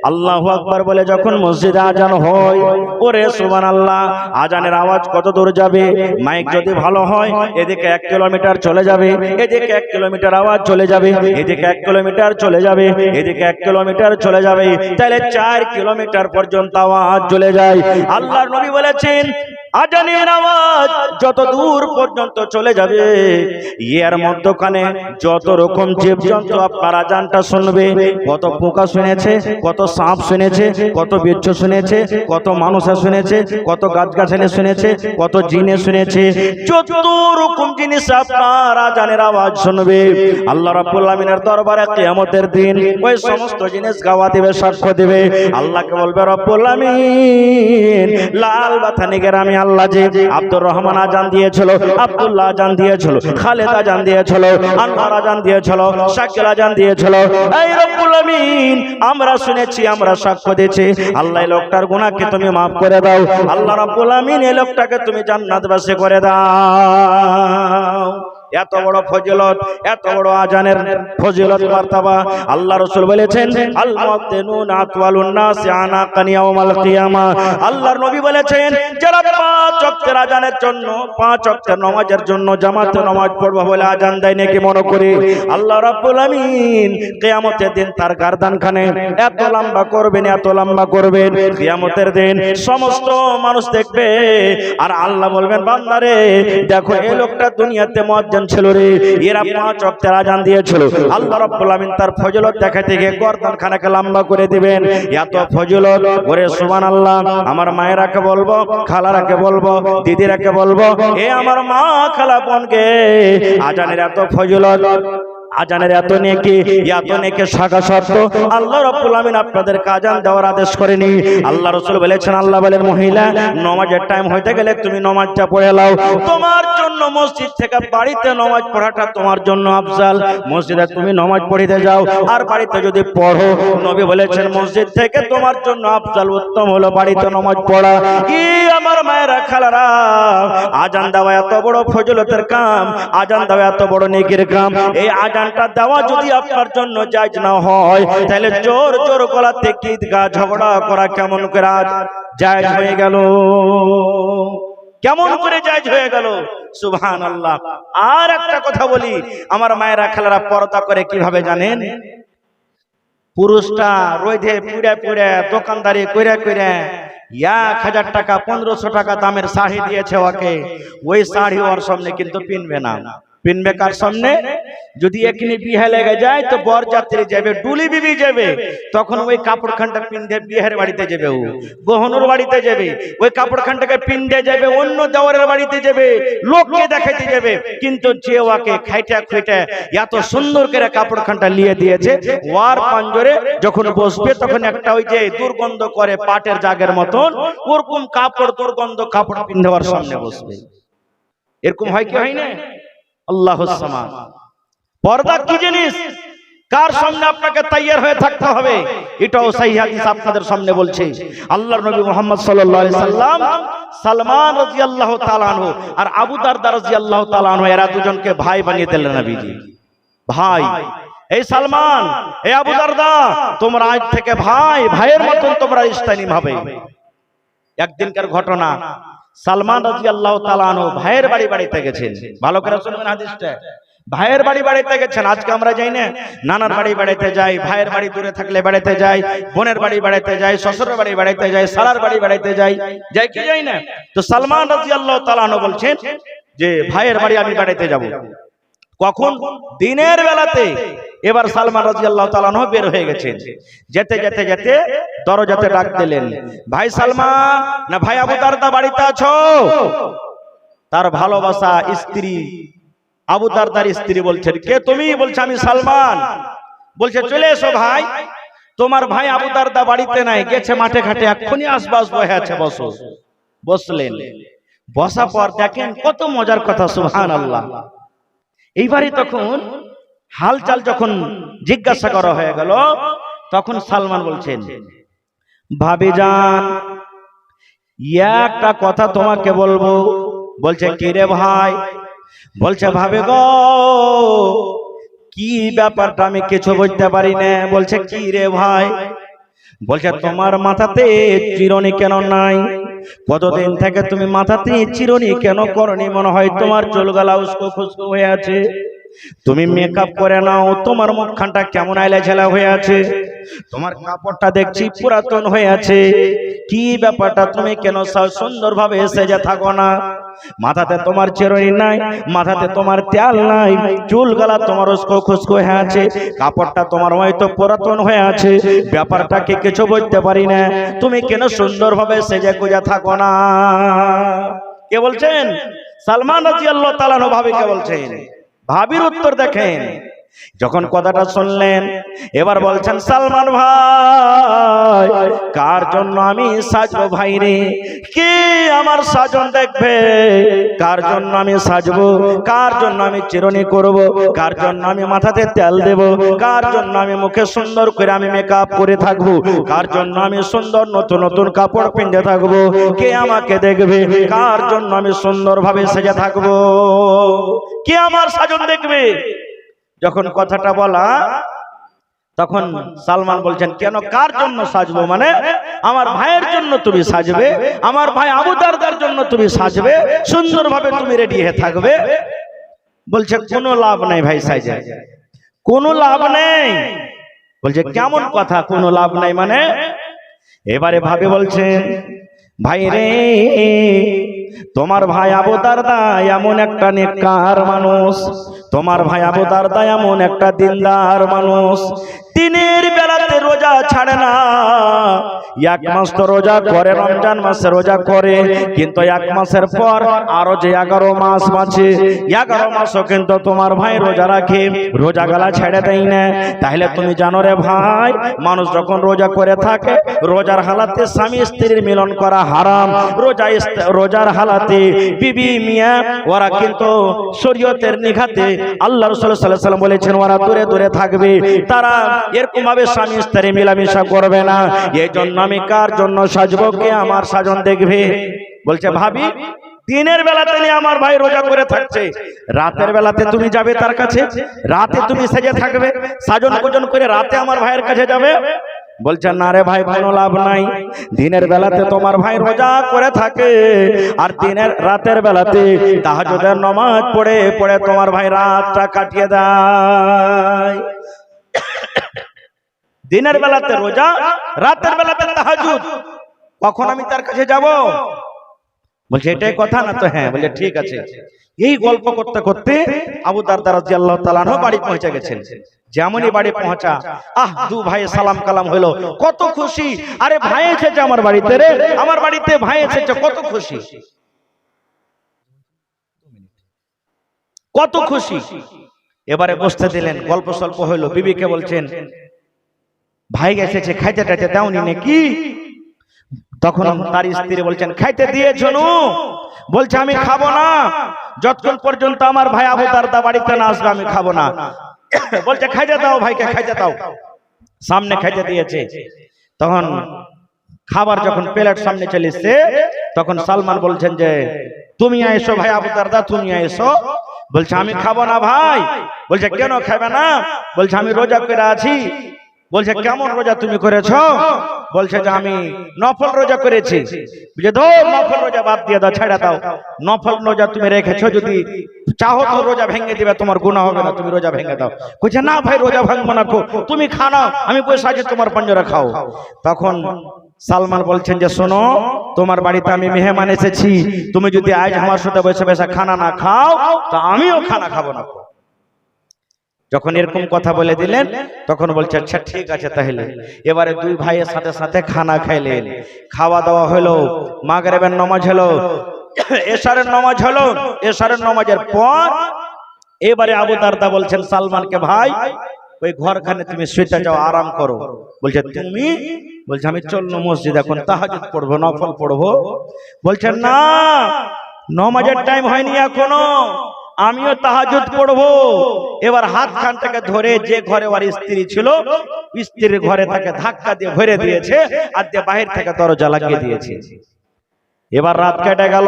আল্লাহু আকবার বলে যখন মসজিদে আজান হয়, ওরে সুবহানাল্লাহ, আজানের আওয়াজ কত দূর যাবে? মাইক যদি ভালো হয়, এদিকে 1 কিলোমিটার চলে যাবে, এদিকে 1 কিলোমিটার আওয়াজ চলে যাবে, এদিকে 1 কিলোমিটার চলে যাবে, এদিকে 1 কিলোমিটার চলে যাবে, তাহলে 4 কিলোমিটার পর্যন্ত আওয়াজ চলে যায়। আল্লাহর নবী বলেছেন আজানের আওয়াজ যত দূর পর্যন্ত চলে যাবে, এর মধ্যখানে যত রকম জীবজন্তু আপনার আজানটা শুনবে, কত পোকা শুনেছে, কত সাপ শুনেছে, কত বিচ্ছু শুনেছে, কত মানুষ শুনেছে, কত গাছগাছালি শুনেছে, কত জিনে শুনেছে, যত রকম জিনিস আপনার আজানের আওয়াজ শুনবে, আল্লাহ রাব্বুল আমিনের দরবারে কিয়ামতের দিন ওই সমস্ত জিনিস গাওয়া দিবে, সাক্ষ্য দিবে। আল্লাহকে বলবে রব্বুল আমিন, লাল বাথানি গ্রামে আল্লাহ যে আব্দুর রহমান আজান দিয়েছিল, আব্দুল্লাহ আজান দিয়েছিল, খালেদ আজান দিয়েছিল, আনোয়ার আজান দিয়েছিল, শাকিল আজান দিয়েছিল, এই রব্বুল আমিন আমরা শুনেছি, আমরা সাক্ষ্য দিয়েছি, আল্লাহ এই লোকটার গুনাহকে তুমি maaf করে দাও, আল্লাহ রাব্বুল আমিন এই লোকটাকে তুমি জান্নাতবাসী করে দাও। এত বড় ফজিলত, এত বড় আজানের ফজিলত মারতাবা। আল্লাহ রাসূল বলেছেন আল মুআদ্দিনুন আতওয়ালুন নাসি আনাকান ইয়াউমাল কিয়ামা। আল্লাহর নবী বলেছেন যারা 5 ওয়াক্তের আজানের জন্য, 5 ওয়াক্তের নামাজের জন্য জামাতে নামাজ পড়বে বলে আজান দেয় নাকি মনে করে, আল্লাহ রাব্বুল আমিন কিয়ামতের দিন তার গারদানখানে এত লম্বা করবেন, এত লম্বা করবেন, কিয়ামতের দিন সমস্ত মানুষ দেখবে আর আল্লাহ বলবেন বান্দারে দেখো এই লোকটা দুনিয়াতে মুয়াজ্জিন ছিল রে, এরা 5 ওয়াক্তের আজান দিয়েছিল। আল্লাহ রাব্বুল আমিন তার ফজিলত দেখাতে গিয়ে গর্দানখানাকে লম্বা করে দিবেন। এত ফজিলত, ওরে সুবহানাল্লাহ। আমার মায়েরাকে বলবো, খালারাকে বলবো, দিদিরাকে বলবো, এ আমার মা খালা বোনকে আজানের এত ফজিলত, আজানের এত নেকি, এত নেকি শাখা শর্ত আল্লাহ রাব্বুল আমিন আপনাদেরকে আজান দেওয়ার আদেশ করেনি। আল্লাহ রাসূল বলেছেন, আল্লাহ বলেন মহিলা নামাজের টাইম হইতে গেলে তুমি নামাজটা পড়ে নাও। তোমার জন্য মসজিদ থেকে বাড়িতে নামাজ পড়াটা তোমার জন্য আফজাল। মসজিদে তুমি নামাজ পড়িতে যাও আর বাড়িতে যদি পড়ো, নবী বলেছেন মসজিদ থেকে তোমার জন্য আফজাল উত্তম হলো বাড়িতে নামাজ পড়া। কি আমার মায়েরা খালারা, আজান দেওয়া এত বড় ফজিলতের কাম, আজান দেওয়া এত বড় নেকির কাম। এই আজানটা দেওয়া যদি আপনার জন্য জায়েজ না হয়, তাহলে জোর জোর গলাতে ঈদগাহ ঝগড়া করা কেমন করে জায়েজ হয়ে গেল? কেমন করে জায়েজ হয়ে গেল? সুবহানাল্লাহ। আর একটা কথা বলি, আমার মায়েরা খালারা পর্দা করে কিভাবে জানেন? পুরুষটা রোদে পুড়ে পুড়ে দোকানদারি কইরা কইরা 1000 টাকা 1500 টাকা দামের শাড়ি দিয়েছে ওকে, ওই শাড়ি ওর সামনে কিন্তু পিনবে না। পিনবে কার সামনে? যদি এখানে বিয়ে লেগে যায় তো বরযাত্রী যাবে, ডুলি বিবি যাবে, তখন ওই কাপড়খানটা পিনতে বিয়ের বাড়িতে যাবে, ও গহনুর বাড়িতে যাবে, ওই কাপড়খানটাকে পিনতে যাবে, অন্য দেওয়ারের বাড়িতে যাবে, লোককে দেখাইতে যাবে। কিন্তু যে ওকে খাইটা খুইটা এত সুন্দর করে কাপড়খানটা নিয়ে দিয়েছে, ওয়ার পাঞ্জরে যখন বসবে তখন একটা ওই যে দুর্গন্ধ করে পাটের জাগের মতন ওরকম কাপড়, দুর্গন্ধ কাপড় পিনতে ওর সামনে বসবে। এরকম হয় কি হয় না? আল্লাহুস সামাদ। পর্দা কি জিনিস, কার সামনে আপনাকে তৈয়ার হয়ে থাকতে হবে, এটাও সহিহ হাদিস আপনাদের সামনে বলছে। আল্লাহর নবী মুহাম্মদ সাল্লাল্লাহু আলাইহি সাল্লাম সালমান রাদিয়াল্লাহু তাআলা আনহু আর আবু দারদা রাদিয়াল্লাহু তাআলা আনহু এরা দুজনকে ভাই বানিয়ে দিলেন নবীজি। ভাই, এই সালমান, এই আবু দারদা, তোমরা আজ থেকে ভাই, ভাইয়ের মতন তোমরা ইসলামি ভাবে। একদিনকার ঘটনা, সালমান রাদিয়াল্লাহু তাআলা আনহু ভাইয়ের বাড়িতে গেছেন। ভালো করে শুনবেন হাদিসটা। ভাইয়ের বাড়িতে গেছেন। আজকে আমরা যাই না, নানার বাড়িতে যাই, ভাইয়ের বাড়ি দূরে থাকলে বাড়িতে যাই, বোনের বাড়িতে যাই, শ্বশুরের বাড়িতে যাই, শালার বাড়িতে যাই, যাই কি যাই না? তো সালমান রাদিয়াল্লাহু তাআলা আনহু বলছেন যে ভাইয়ের বাড়ি আমি বাড়িতে যাব। কখন? দিনের বেলাতে। এবার সালমান রাদিয়াল্লাহু তাআলা আনহু বের হয়ে গেছেন। যেতে যেতে যেতে দরজাতে ডাক দিলেন, ভাই সালমান, না ভাই আবু দারদা বাড়িতে আছো? তার ভালোবাসা স্ত্রী আবু দারদার স্ত্রী বলছেন, কে তুমি? বলছে আমি সালমান। বলছে চলে এসো ভাই, তোমার ভাই আবু দারদা বাড়িতে নাই, গেছে মাঠে ঘাটে, এক্ষুনি আসবাস বয়ে আছে, বসো। বসলেন। বসা পর দেখেন কত মজার কথা, সুবহানাল্লাহ। এইবারে তখন হালচাল যখন জিজ্ঞাসা করা হয়ে গেল, তখন সালমান বলছেন, ভাবিজান একটা কথা তোমাকে বলবো। বলছে কি রে ভাই? বলছে ভাবে গো, কি ব্যাপারটা আমি কিছু বুঝতে পারি না। বলছে কি রে ভাই? বলছে তোমার মাথাতে চিরুনি কেন নাই? কতদিন থেকে তুমি মাথাতে চিরুনি কেন করনি? মনে হয় তোমার চুলগুলা উস্কো খুস্কো হয়ে আছে। তুমি মেকআপ করে নাও, তোমার মুখখানটা কেমন আইলা ঝেলা হয়ে আছে, তোমার কাপড়টা দেখছি পুরাতন হয়ে আছে। কি ব্যাপারটা, তুমি কেন সুন্দরভাবে সেজে থাকো না? মাথাতে তোমার চিরুনি নাই, মাথাতে তোমার তেল নাই, চুলগুলা তোমার উস্কো খুস্কো হয়ে আছে, কাপড়টা তোমার হয়তো পুরাতন হয়ে আছে। ব্যাপারটা কি কিছু বুঝতে পারি না, তুমি কেন সুন্দরভাবে সেজে গুজে থাকো না? কে বলছেন? সালমান রাদিয়াল্লাহু তাআলা আনহু ভাবিকে বলছেন। ভাবির উত্তর দেখেন, যখন কথাটা শুনলেন এবার বলছেন সালমান ভাই কার জন্য আমি সাজবো ভাই রে, কে আমার সাজন দেখবে, কার জন্য আমি সাজবো, কার জন্য আমি চিরুনি করব, কার জন্য আমি মাথাতে তেল দেব, কার জন্য আমি মুখে সুন্দর করে আমি মেকআপ করে থাকবো, কার জন্য আমি সুন্দর নতুন নতুন কাপড় পিনতে থাকবো, কে আমাকে দেখবে, কার জন্য আমি সুন্দরভাবে সেজে থাকবো, কে আমার সাজন দেখবে। যখন কথাটা বলা তখন সালমান বলছেন কেন কার জন্য সাজবো, মানে আমার ভাইয়ের জন্য তুমি সাজবে, আমার ভাই আবু দারদার জন্য তুমি সাজবে, সুন্দরভাবে তুমি রেডি হয়ে থাকবে। বলছে কোনো লাভ নেই ভাই সাজে, কোনো লাভ নেই। বলছে কেমন কথা কোনো লাভ নাই মানে? এবারে ভাবে বলছেন ভাই রে তোমার ভাই আবু দারদা এমন একটা নেককার মানুষ, তোমার ভাই আবু দারদা এমন একটা দিনদার মানুষ, দিনের বেলাতে রোজা ছাড়ে না, এক মাস তো রোজা করে, রমজান মাসে রোজা করে, কিন্তু এক মাসের পর আরো যে 11 মাস বাঁচে 11 মাসও কিন্তু তোমার ভাই রোজা রাখে, রোজা গলা ছেড়ে দেয় না। তাহলে তুমি জানো রে ভাই মানুষ যখন রোজা করে থাকে রোজার হালাতে স্বামী স্ত্রীর মিলন করা হারাম, রোজার হালাতে বিবি মিয়া ওরা কিন্তু শরীয়তের নিঘাতে আল্লাহ রাসূল সাল্লাল্লাহু আলাইহি ওয়াসাল্লাম বলেছেন ওরা দূরে দূরে থাকবে, তারা এরকম ভাবে স্বামী স্ত্রী মিলামিশা করবে না। এই জন্য আমি কার জন্য সাজবো, কে আমার সাজন দেখবে। বলছে ভাবি দিনের বেলাতে নিয়ে আমার ভাই রোজা করে থাকছে, রাতের বেলাতে তুমি যাবে তার কাছে, রাতে তুমি সেজে থাকবে, সাজন পূজন করে রাতে আমার ভাইয়ের কাছে যাবে। বলছে না রে ভাই কোনো লাভ নাই, দিনের বেলাতে তোমার ভাই রোজা করে থাকে আর রাতের বেলাতে তাহাজ্জুদের নামাজ পড়ে পড়ে তোমার ভাই রাতটা কাটিয়ে দেয়। দিনের বেলাতে রোজা, রাতের বেলাতে তাহাজ্জুদ, কখন আমি তার কাছে যাব? বলছে এটাই কথা না তো? হ্যাঁ। বলে ঠিক আছে। এই গল্প করতে করতে আবু দারদা রাদিয়াল্লাহু তাআলা আনহু বাড়ি পৌঁছে গেছেন। যেমনই বাড়ি পৌঁছা দু ভাই সালাম কালাম হলো, কত খুশি, আরে ভাই এসেছে আমার বাড়িতে রে, আমার বাড়িতে ভাই এসেছে, কত খুশি, কত খুশি। এবারে বসতে দিলেন, গল্প সল্প হইলো, বিবিকে বলছেন ভাই এসেছে খাইতে টাইতে দাওনি নাকি? তখন তার স্ত্রী বলছেন খাইতে দিয়েছো নু? বলছে আমি খাবো না, যতক্ষণ পর্যন্ত আমার ভাই আবু দারদা বাড়িতে না আসবে আমি খাবো না। বলছে খাইতে দাও ভাইকে, খাইতে দাও। সামনে খাইতে দিয়েছে, তখন খাবার যখন প্লেট সামনে চলে এসেছে তখন সালমান বলছেন যে তুমি এসো ভাই আবু দারদা, তুমি এসো। বলছে আমি খাবো না ভাই। বলছে কেন খাবে না? বলছে আমি রোজা করে আছি। বলছে কেমন রোজা তুমি করেছো? বলছে যে আমি নফল রোজা করেছি। বুঝে ধো নফল রোজা বাদ দিয়ে দাও, ছেড়ে দাও, নফল রোজা তুমি রেখেছো, যদি চাহো তো রোজা ভেঙে দিবে, তোমার গুনাহ হবে না, তুমি রোজা ভেঙে দাও। বলছে না ভাই রোজা ভাঙবো না, তুমি খানা, আমি বসে আছি তোমার পাঞ্জরা খাও। তখন সালমান বলছেন যে শোনো তোমার বাড়িতে আমি মেহমান এসেছি, তুমি যদি আজ আমার সাথে বসে বসে খানা না খাও তা আমিও খানা খাবো না। যখন এরকম কথা বলে দিলেন তখন বলছে আচ্ছা ঠিক আছে। তাহলে এবারে দুই ভাইয়ের সাথে সাথে খানা খাইলেন, খাওয়া দাওয়া হলো, মাগরিবের নামাজ হলো, এশারের নামাজ হলো। এশারের নামাজের পর এবারে আবু দারদা বলছেন সালমানকে ভাই ওই ঘরখানে তুমি শুতে যাও, আরাম করো। বলছে তুমি? বলছে আমি চললো মসজিদ, এখন তাহাজ্জুদ পড়বো, নফল পড়বো। বলছে না নামাজের টাইম হয়নি এখনো, আমিও তাহাজ্জুদ পড়বো। এবার হাত খানটাকে ধরে যে ঘরে ওর স্ত্রী ছিল স্ত্রীর ঘরে তাকে ধাক্কা দিয়ে ভরে দিয়েছে আর দিয়ে বাহির থেকে দরজা লাগিয়ে দিয়েছে। এবার রাত কেটে গেল,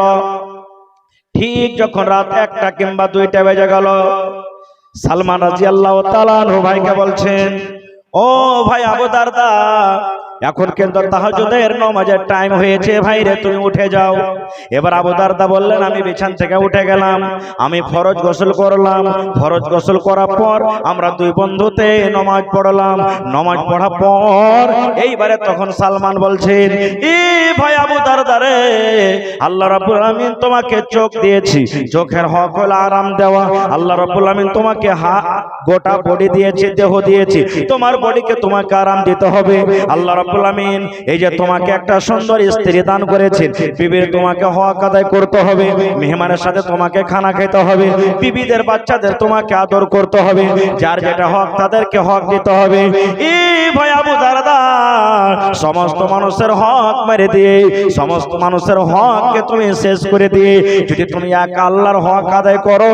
ঠিক যখন রাত 1টা কিংবা 2টা বেজে গেল, সালমান রাদিয়াল্লাহু তাআলা আনহু ভাইকে বলছেন ও ভাই আবু দারদা এখন কিন্তু তাহাজ্জুদের নামাজের টাইম হয়েছে, ভাই রে তুমি উঠে যাও। এবার আবু দারদা বললেন আমি বিছান থেকে উঠে গেলাম, আমি ফরজ গোসল করলাম, ফরজ গোসল করার পর আমরা দুই বন্ধুতে নামাজ পড়লাম, নামাজ পড়ার পর এইবারে তখন সালমান বলছেন এ ভাই আবু দারদা রে, আল্লাহ রাব্বুল আলামিন তোমাকে চোখ দিয়েছি, চোখের হক হলো আরাম দেওয়া। আল্লাহ রাব্বুল আলামিন তোমাকে গোটা বডি দিয়েছে, দেহ দিয়েছি, তোমার বডিকে তোমাকে আরাম দিতে হবে। আল্লাহ রাব্বুল আমিন এই যে তোমাকে একটা সুন্দর স্ত্রী দান করেছেন, বিবির তোমাকে হক আদায় করতে হবে, মেহমানের সাথে তোমাকে খানা খেতে হবে, বিবিদের বাচ্চাদের তোমাকে আদর করতে হবে, যার যেটা হক তাদেরকে হক দিতে হবে। এই ভাই আবু দারদা, সমস্ত মানুষের হক মেরে দিয়ে, সমস্ত মানুষের হককে তুমি শেষ করে দিয়ে যদি তুমি এক আল্লাহর হক আদায় করো,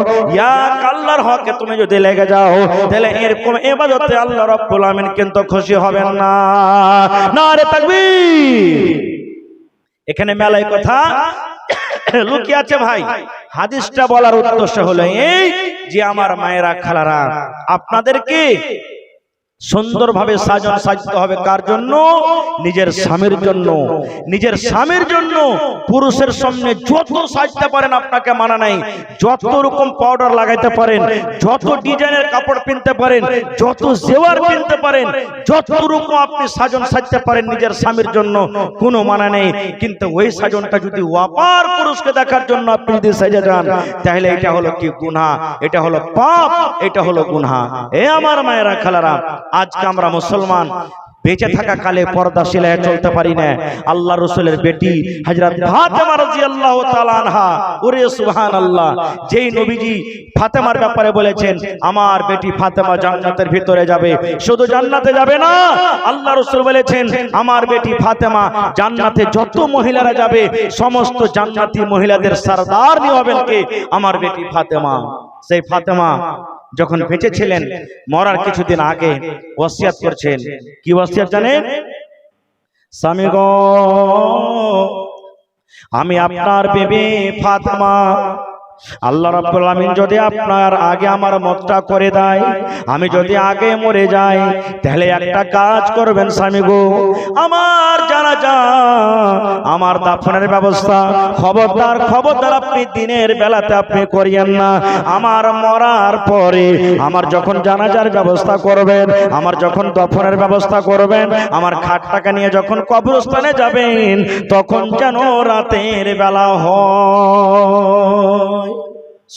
এক আল্লাহর হকে তুমি যদি লেগে যাও, তাহলে এরকম ইবাদতে আল্লাহ রাব্বুল আমিন কিন্তু খুশি হবেন না। নারে তাকবীর। এখানে মেলায় কথা লুকিয়ে আছে ভাই। হাদিসটা বলার উদ্দেশ্য হলো এই যে আমার মায়েরা খালারা, আপনাদেরকে সুন্দরভাবে সাজানো সাজতে হবে। কার জন্য? নিজের স্বামীর জন্য। নিজের স্বামীর জন্য পুরুষের সামনে যত সাজতে পারেন আপনাকে মানা নাই, যত রকম পাউডার লাগাইতে পারেন, যত ডিজাইনের কাপড় কিনতে পারেন, যত জেওয়ার কিনতে পারেন, যত রকম আপনি সাজন সাজতে পারেন নিজের স্বামীর জন্য, কোনো মানা নেই। কিন্তু ওই সাজনটা যদি অপর পুরুষকে দেখার জন্য আপনি যদি সেজে যান, তাহলে এটা হলো কি? গুনাহ। এটা হলো পাপ, এটা হলো গুনাহ। এ আমার মায়েরা খালারা, আজকে আমরা মুসলমান বেঁচে থাকা কালে পর্দাশীল হয়ে চলতে পারি না। আল্লাহ রাসূলের বেটি হযরত ফাতেমা রাদিয়াল্লাহু তাআলা আনহা, ওরে সুবহানাল্লাহ, যেই নবীজি ফাতেমার ব্যাপারে বলেছেন আমার বেটি ফাতেমা জান্নাতের ভিতরে যাবে, শুধু জান্নাতে যাবে না, আল্লাহ রাসূল বলেছেন আমার বেটি ফাতেমা জান্নাতে যত মহিলারা যাবে সমস্ত জান্নাতি মহিলাদের সরদারনি হবেন কে? আমার বেটি ফাতেমা। সেই ফাতেমা যখন বেঁচে ছিলেন, মরার কিছুদিন আগে ওসিয়ত করছেন। কি ওসিয়ত জানেন? স্বামী গো, আমি আপনার বিবি ফাতেমা, আল্লাহ রাব্বুল আমিন যদি আপনার আগে আমার মতটা করে দেয়, আমি যদি আগে মরে যাই, তাহলে একটা কাজ করবেন স্বামী গো, আমার জানাজা, আমার দাফনের ব্যবস্থা খবরদার খবরদার আপনি দিনের বেলাতে আপনি করিয়েন না। আমার মরার পরে আমার যখন জানাজার ব্যবস্থা করবেন, আমার যখন দফনের ব্যবস্থা করবেন, আমার খাটটাকে নিয়ে যখন কবরস্থানে যাবেন, তখন যেন রাতের বেলা হয়।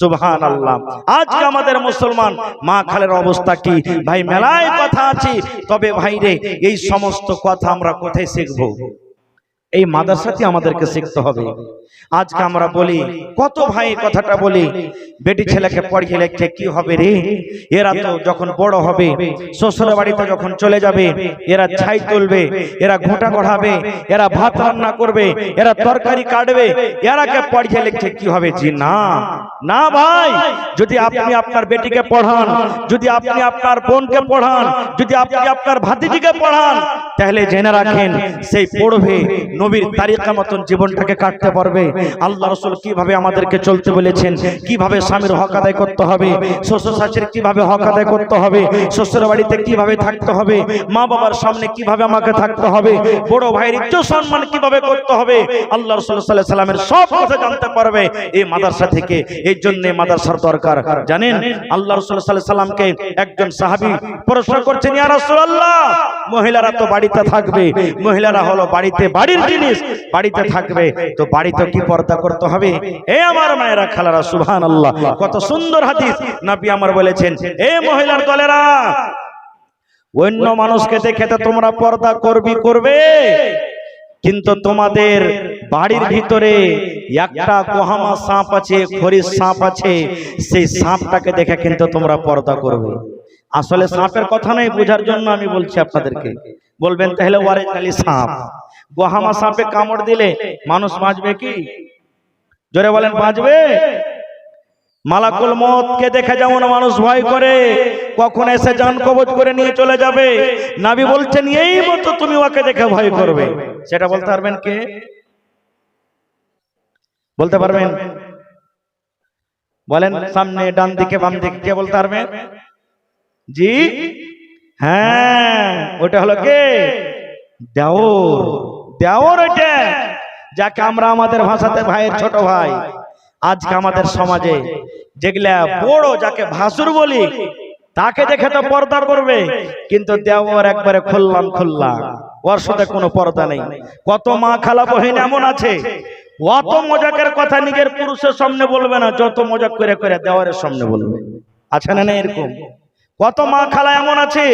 সুবহানাল্লাহ। আজকে আমাদের মুসলমান মা খালের অবস্থা কি ভাই? মেলায় কথা আছে, তবে ভাই রে এই সমস্ত কথা আমরা কোথায় শিখবো? এই মাদ্রাসাতে আমাদেরকে শিখতে হবে। আজকে আমরা বলি, কত ভাই কথাটা বলি, বেটি ছেলেকে পড়িয়ে লেখে কি হবে রে, এরা তো যখন বড় হবে শ্বশুর বাড়িতে যখন চলে যাবে, এরা ছাই তুলবে, এরা ঘোঁটা গড়াবে, এরা ভাত রান্না করবে, এরা তরকারি কাটবে, এরাকে পড়িয়ে লেখে কি হবে? জি না, না ভাই। যদি আপনি আপনার বেটিকে পড়ান, যদি আপনি আপনার বোনকে পড়ান, যদি আপনি আপনার ভাতিজিকে পড়ান, তাহলে জেনে রাখেন সেই পড়বে, নবীর তারিকা মতন জীবনটাকে কাটতে পারবে। আল্লাহ রাসূল কিভাবে আমাদেরকে চলতে বলেছেন, কিভাবে স্বামীর হক আদায় করতে হবে, শ্বশুর শাশুড়ির কিভাবে হক আদায় করতে হবে, শ্বশুর বাড়িতে কিভাবে থাকতে হবে, মা বাবার সামনে কিভাবে আমাকে থাকতে হবে, বড় ভাইয়ের ইজ্জত সম্মান কিভাবে করতে হবে, আল্লাহ রাসূল সাল্লাল্লাহু আলাইহি সাল্লামের সব কথা জানতে পারবে এই মাদ্রাসা থেকে। এই জন্য মাদ্রাসার দরকার। জানেন আল্লাহ রাসূল সাল্লাল্লাহু আলাইহি সাল্লামকে একজন সাহাবী প্রশ্ন করছেন, ইয়া রাসূলুল্লাহ, মহিলারা তো বাড়িতে থাকবে, মহিলারা হলো বাড়িতে বাড়ির জিনিস, বাড়িতে থাকবে, তো বাড়িতে কি পর্দা করতে হবে? এ আমার মায়েরা খালারা, সুবহানাল্লাহ, কত সুন্দর হাদিস নবী আমার বলেছেন, এ মহিলার দলেরা, অন্য মানুষকে দেখে তো তোমরা পর্দা করবে, কিন্তু তোমাদের বাড়ির ভিতরে একটা কোহামা সাপ আছে, খরিস সাপ আছে, সেই সাপটাকে দেখে কিন্তু তোমরা পর্দা করবে। আসলে সাপের কথা নাই, বোঝার জন্য আমি বলছি আপনাদেরকে। বলবেন তাহলে ওয়ারেখালি সাপ, গোহামা সাপে কামড় দিলে মানুষ বাঁচবে কি? জোরে বলেন, বাঁচবে? মালাকুল মউতকে দেখে যেমন মানুষ ভয় করে, কখন এসে জান কবজ করে নিয়ে চলে যাবে, নবী বলছেন এই মতো তুমি ওকে দেখে ভয় করবে। সেটা বলতে পারবেন কে? বলতে পারবেন? বলেন, সামনে, ডান দিকে, বাম দিকে, কে বলতে পারবেন? জি হ্যাঁ, ওটা হলো কে? দেওর। দেওর ওটা, যাকে আমরা আমাদের ভাষাতে ভাইয়ের ছোট ভাই। আজকে আমাদের সমাজে যেগুলা বড়, যাকে ভাসুর বলি, তাকে দেখে তো পর্দা করবে, কিন্তু দেওর একবারে খুললাম খুললা, ওর সাথে কোনো পর্দা নেই। কত মা খালা বহিন এমন আছে, অত মজাকের কথা নিজের পুরুষের সামনে বলবে না, যত মজাক করে করে দেওয়ারের সামনে বলবে। আছে না এরকম? কত মা খালা এমন আছে,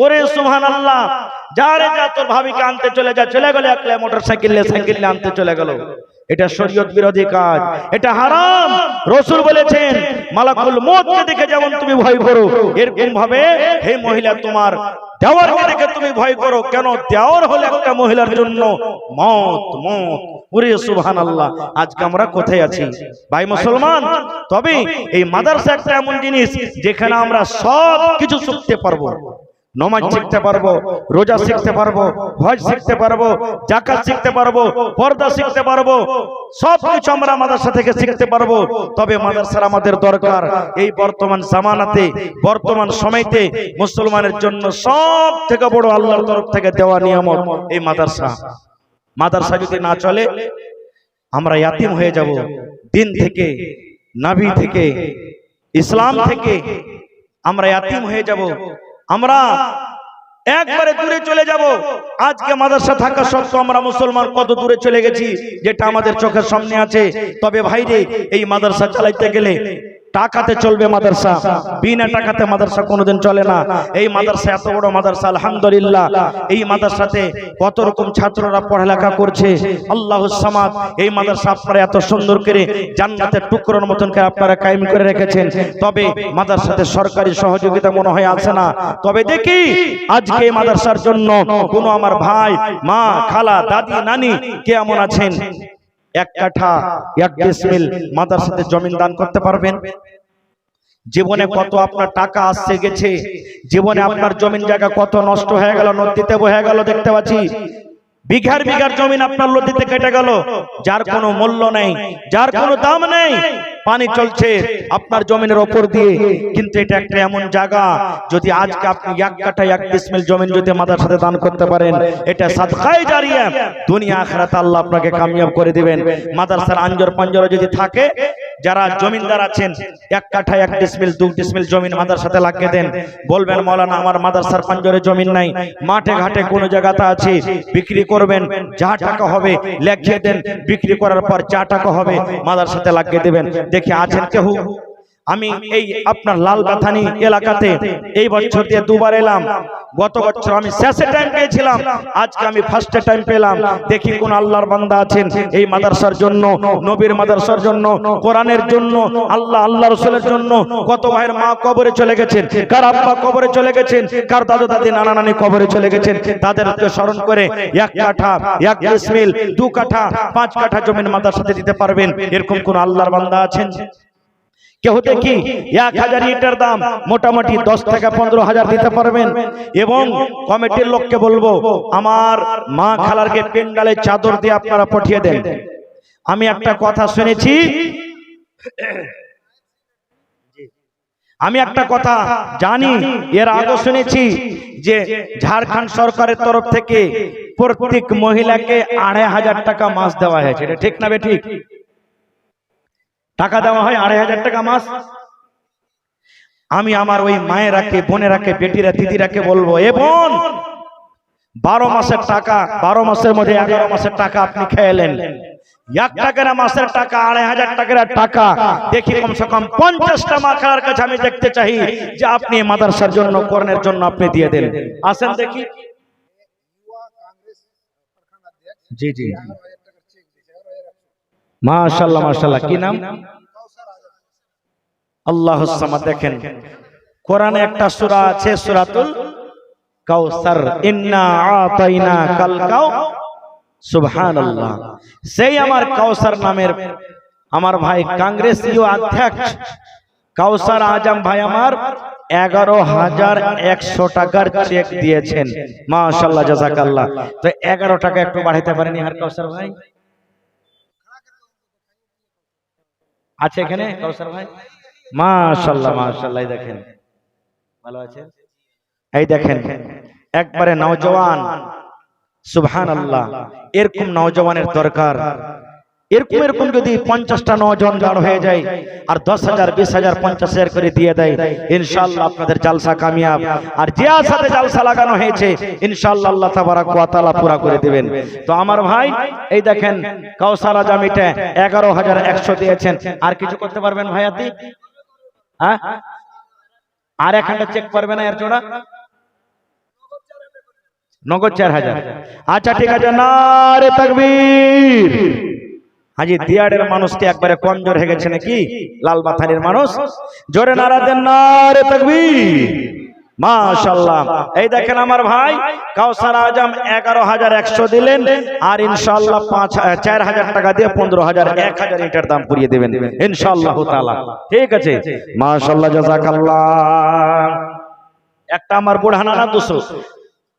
ওরে সুবহানাল্লাহ, যারে যা তোর ভাবিকে আনতে চলে যা, চলে গেল একলা মোটরসাইকেল আনতে চলে গেল। এটা শরীয়ত বিরোধী কাজ, এটা হারাম। রাসূল বলেছেন মালাকুল মউতকে দেখে যেমন তুমি ভয় করো, এরকম ভাবে হে মহিলা তোমার দেওয়ারকে দেখে তুমি ভয় করো। কেন? দেওয়ার হলো একটা মহিলার জন্য মত। ওরে সুবহানাল্লাহ। আজকে আমরা কোথায় আছি ভাই মুসলমান? তবে এই মাদ্রাসা একটা এমন জিনিস যেখানে আমরা সব কিছু শিখতে পারবো। নামাজ শিখতে পারবো, রোজা শিখতে পারবো, হজ শিখতে পারবো, যাকাত শিখতে পারবো, পর্দা শিখতে পারবো, সবকিছু আমরা মাদ্রাসা থেকে শিখতে পারবো। তবে মাদ্রাসার আমাদের দরকার। এই বর্তমান জামানাতে, বর্তমান সময়তে মুসলমানের জন্য সব থেকে বড় আল্লাহর তরফ থেকে দেওয়া নিয়ামত এই মাদ্রাসা। মাদ্রাসা যদি না চলে আমরা ইয়াতিম হয়ে যাব। দিন থেকে, নবী থেকে, ইসলাম থেকে আমরা ইয়াতিম হয়ে যাব। আমরা একবারে দূরে চলে যাব। আজকে মাদ্রাসা থাকা সত্ত্বেও আমরা মুসলমান কত দূরে চলে গেছি, যেটা আমাদের চোখের সামনে আছে। তবে ভাইরে, এই মাদ্রাসা চালাইতে গেলে টাকাতে চলবে মাদ্রাসা, বিনা টাকাতে মাদ্রাসা কোনোদিন চলে না। এই মাদ্রাসা এত বড় মাদ্রাসা, আলহামদুলিল্লাহ। এই মাদ্রাসাতে কত রকম ছাত্ররা পড়ালেখা করছে। আল্লাহুস সামাদ। এই মাদ্রাসা আপনারা এত সুন্দর করে জান্নাতের টুকরোর মতন করে আপনারা কায়েম করে রেখেছেন। তবে মাদ্রাসাতে সরকারি সহযোগিতা মনে হয় আছে না। তবে দেখি আজকে এই মাদ্রাসার জন্য কোন আমার ভাই, মা, খালা, দাদি, নানি কে এমন আছেন এক কাঠা, এক ডিসমিল মাদ্রাসাতে জমিন দান করতে পারবেন? জীবনে কত আপনার টাকা আসছে গেছে, জীবনে আপনার জমিন জায়গা কত নষ্ট হয়ে গেল, নদীতে বহে গেল, দেখতে পাচ্ছি। বিঘার বিঘার জমিন আপনার নদীতে কেটে গেল, যার কোনো মূল্য নেই, যার কোনো দাম নেই। পানি চলছে আপনার জমিনের উপর দিয়ে। কিন্তু এটা একটা এমন জায়গা, যদি আজকে আপনি এক কাঠা, এক ডিসমিল জমিন যদি মাদ্রাসাতে দান করতে পারেন, এটা সাদকায়ে জারিয়া। দুনিয়া আখিরাতে আল্লাহ আপনাকে কামিয়াব করে দিবেন। মাদ্রাসার আঞ্জর পাঞ্জর যদি থাকে, যারা জমিনদার আছেন, এক কাঠা, এক ডিসমিল, 2 ডিসমিল জমিন মাদ্রাসাতে লাগিয়ে দেন। বলবেন মাওলানা আমার মাদ্রাসার পাঞ্জরে জমিন নাই, মাঠে ঘাটে কোন জায়গাতে আছে, বিক্রি করবেন, যা টাকা হবে লিখিয়ে দেন। বিক্রি করার পর যা টাকা হবে মাদ্রাসাতে লাগিয়ে দিবেন। দেখি আছেন কেউ? আমি এই আপনার লালবাথানি এলাকাতে এই বছর দিয়ে 2 বার এলাম। গত বছর আমি শেষে টাইম পেয়েছিলাম, আজকে আমি ফার্স্টে টাইম পেলাম। দেখি কোন আল্লাহর বান্দা আছেন এই মাদ্রাসার জন্য, নবীর মাদ্রাসার জন্য, কোরআনের জন্য, আল্লাহ রাসূলের জন্য। কত ভাইয়ের মা কবরে চলে গেছেন, কার আব্বা কবরে চলে গেছেন, কার দাদু দাদি, নানা নানি কবরে চলে গেছেন। তাদেরকে স্মরণ করে এক কাঠা, এক ডিসমিল, 2 কাঠা, 5 কাঠা জমিন মাদ্রাসাতে দিতে পারবেন, এরকম কোন আল্লাহর বান্দা আছেন? কেউ দেখি 1000 ইটের দাম মোটামুটি 10 থেকে 15,000 দিতে পারবেন। এবং কমিটির লোককে বলবো আমার মা খালারকে পেন্ডালে চাদর দিয়ে আপনারা পাঠিয়ে দেন। আমি একটা কথা শুনেছি, আমি একটা কথা জানি, এর আগে শুনেছি যে ঝাড়খণ্ড সরকারের তরফ থেকে প্রত্যেক মহিলাকে 2500 টাকা মাস দেওয়া হয়েছে। এটা ঠিক না বেঠিক? টাকা দেওয়া হয় 2500 টাকা মাস। আমি আমার ওই মায়েরাকে, বোনেরাকে, বেটিরা, দিদিরাকে বলবো, এ বোন, 12 মাসের টাকা, 12 মাসের মধ্যে 11 মাসের টাকা আপনি খেলেন। 1 টাকার মাসের টাকা, 2500 টাকার টাকা। দেখি কমসে কম 50টা মা খালার কাছে আমি দেখতে চাই যে আপনি মাদ্রাসার জন্য, কোরআনের জন্য আপনি দিয়ে দেন। আসেন দেখি। জি জি, মাশাআল্লাহ মাশাআল্লাহ। কি নাম? আল্লাহুস সামাদ। দেখেন কোরআনে একটা সূরা আছে, সূরাতুল কাউসার, ইন্না আতাইনা কাল কাউ। সুবহানাল্লাহ। সেই আমার কাউসার নামের আমার ভাই কংগ্রেসীয় অধ্যক্ষ কাউসার আজম ভাই আমার 11,100 টাকার চেক দিয়েছেন। মাশাআল্লাহ, জাযাকাল্লাহ। তো 11 টাকা একটু বাড়াইতে পারেনি আর কাউসার ভাই? আছে এখানে কাউসার ভাই? মাশাআল্লাহ মাশাআল্লাহ। দেখেন ভালো আছেন? এই দেখেন একবারে নওজওয়ান। সুবহানাল্লাহ। এরকম নওজওয়ানের দরকার। এরকম যদি 50টা নওজওয়ান জড় হয়ে যায় আর 10,000, 20,000, 50,000 করে দিয়ে দেয়, ইনশাআল্লাহ আপনাদের জালসা কামিয়াব। আর যে আশাতে জালসা লাগানো হয়েছে ইনশাআল্লাহ আল্লাহ তাবারাক ওয়া তাআলা পুরা করে দিবেন। তো আমার ভাই এই দেখেন কাউসার আজম এটা 11,100 দিয়েছেন। আর কিছু করতে পারবেন ভাইয়াতি? হ্যাঁ, আর এখানটা চেক পারবে না এর জোড়া? নগদ 4000। আচ্ছা ঠিক আছে, নারে তাকবীর। হাজি দিয়াড়ের মানুষকে একবারে কমজোর হয়ে গেছে নাকি? লালমাথানির মানুষ জোরে নারা দেন, নারে তাকবীর। মাশাআল্লাহ। এই দেখেন আমার ভাই কাউসার আজম 11,100 দিলেন, আর ইনশাআল্লাহ 4,000 টাকা দিয়ে 15,000 1000 ইটার দাম পুরিয়ে দেবেন ইনশাআল্লাহ তাআলা। ঠিক আছে, মাশাআল্লাহ, জাযাকাল্লাহ। একটা আমার বুড়ানা না 200,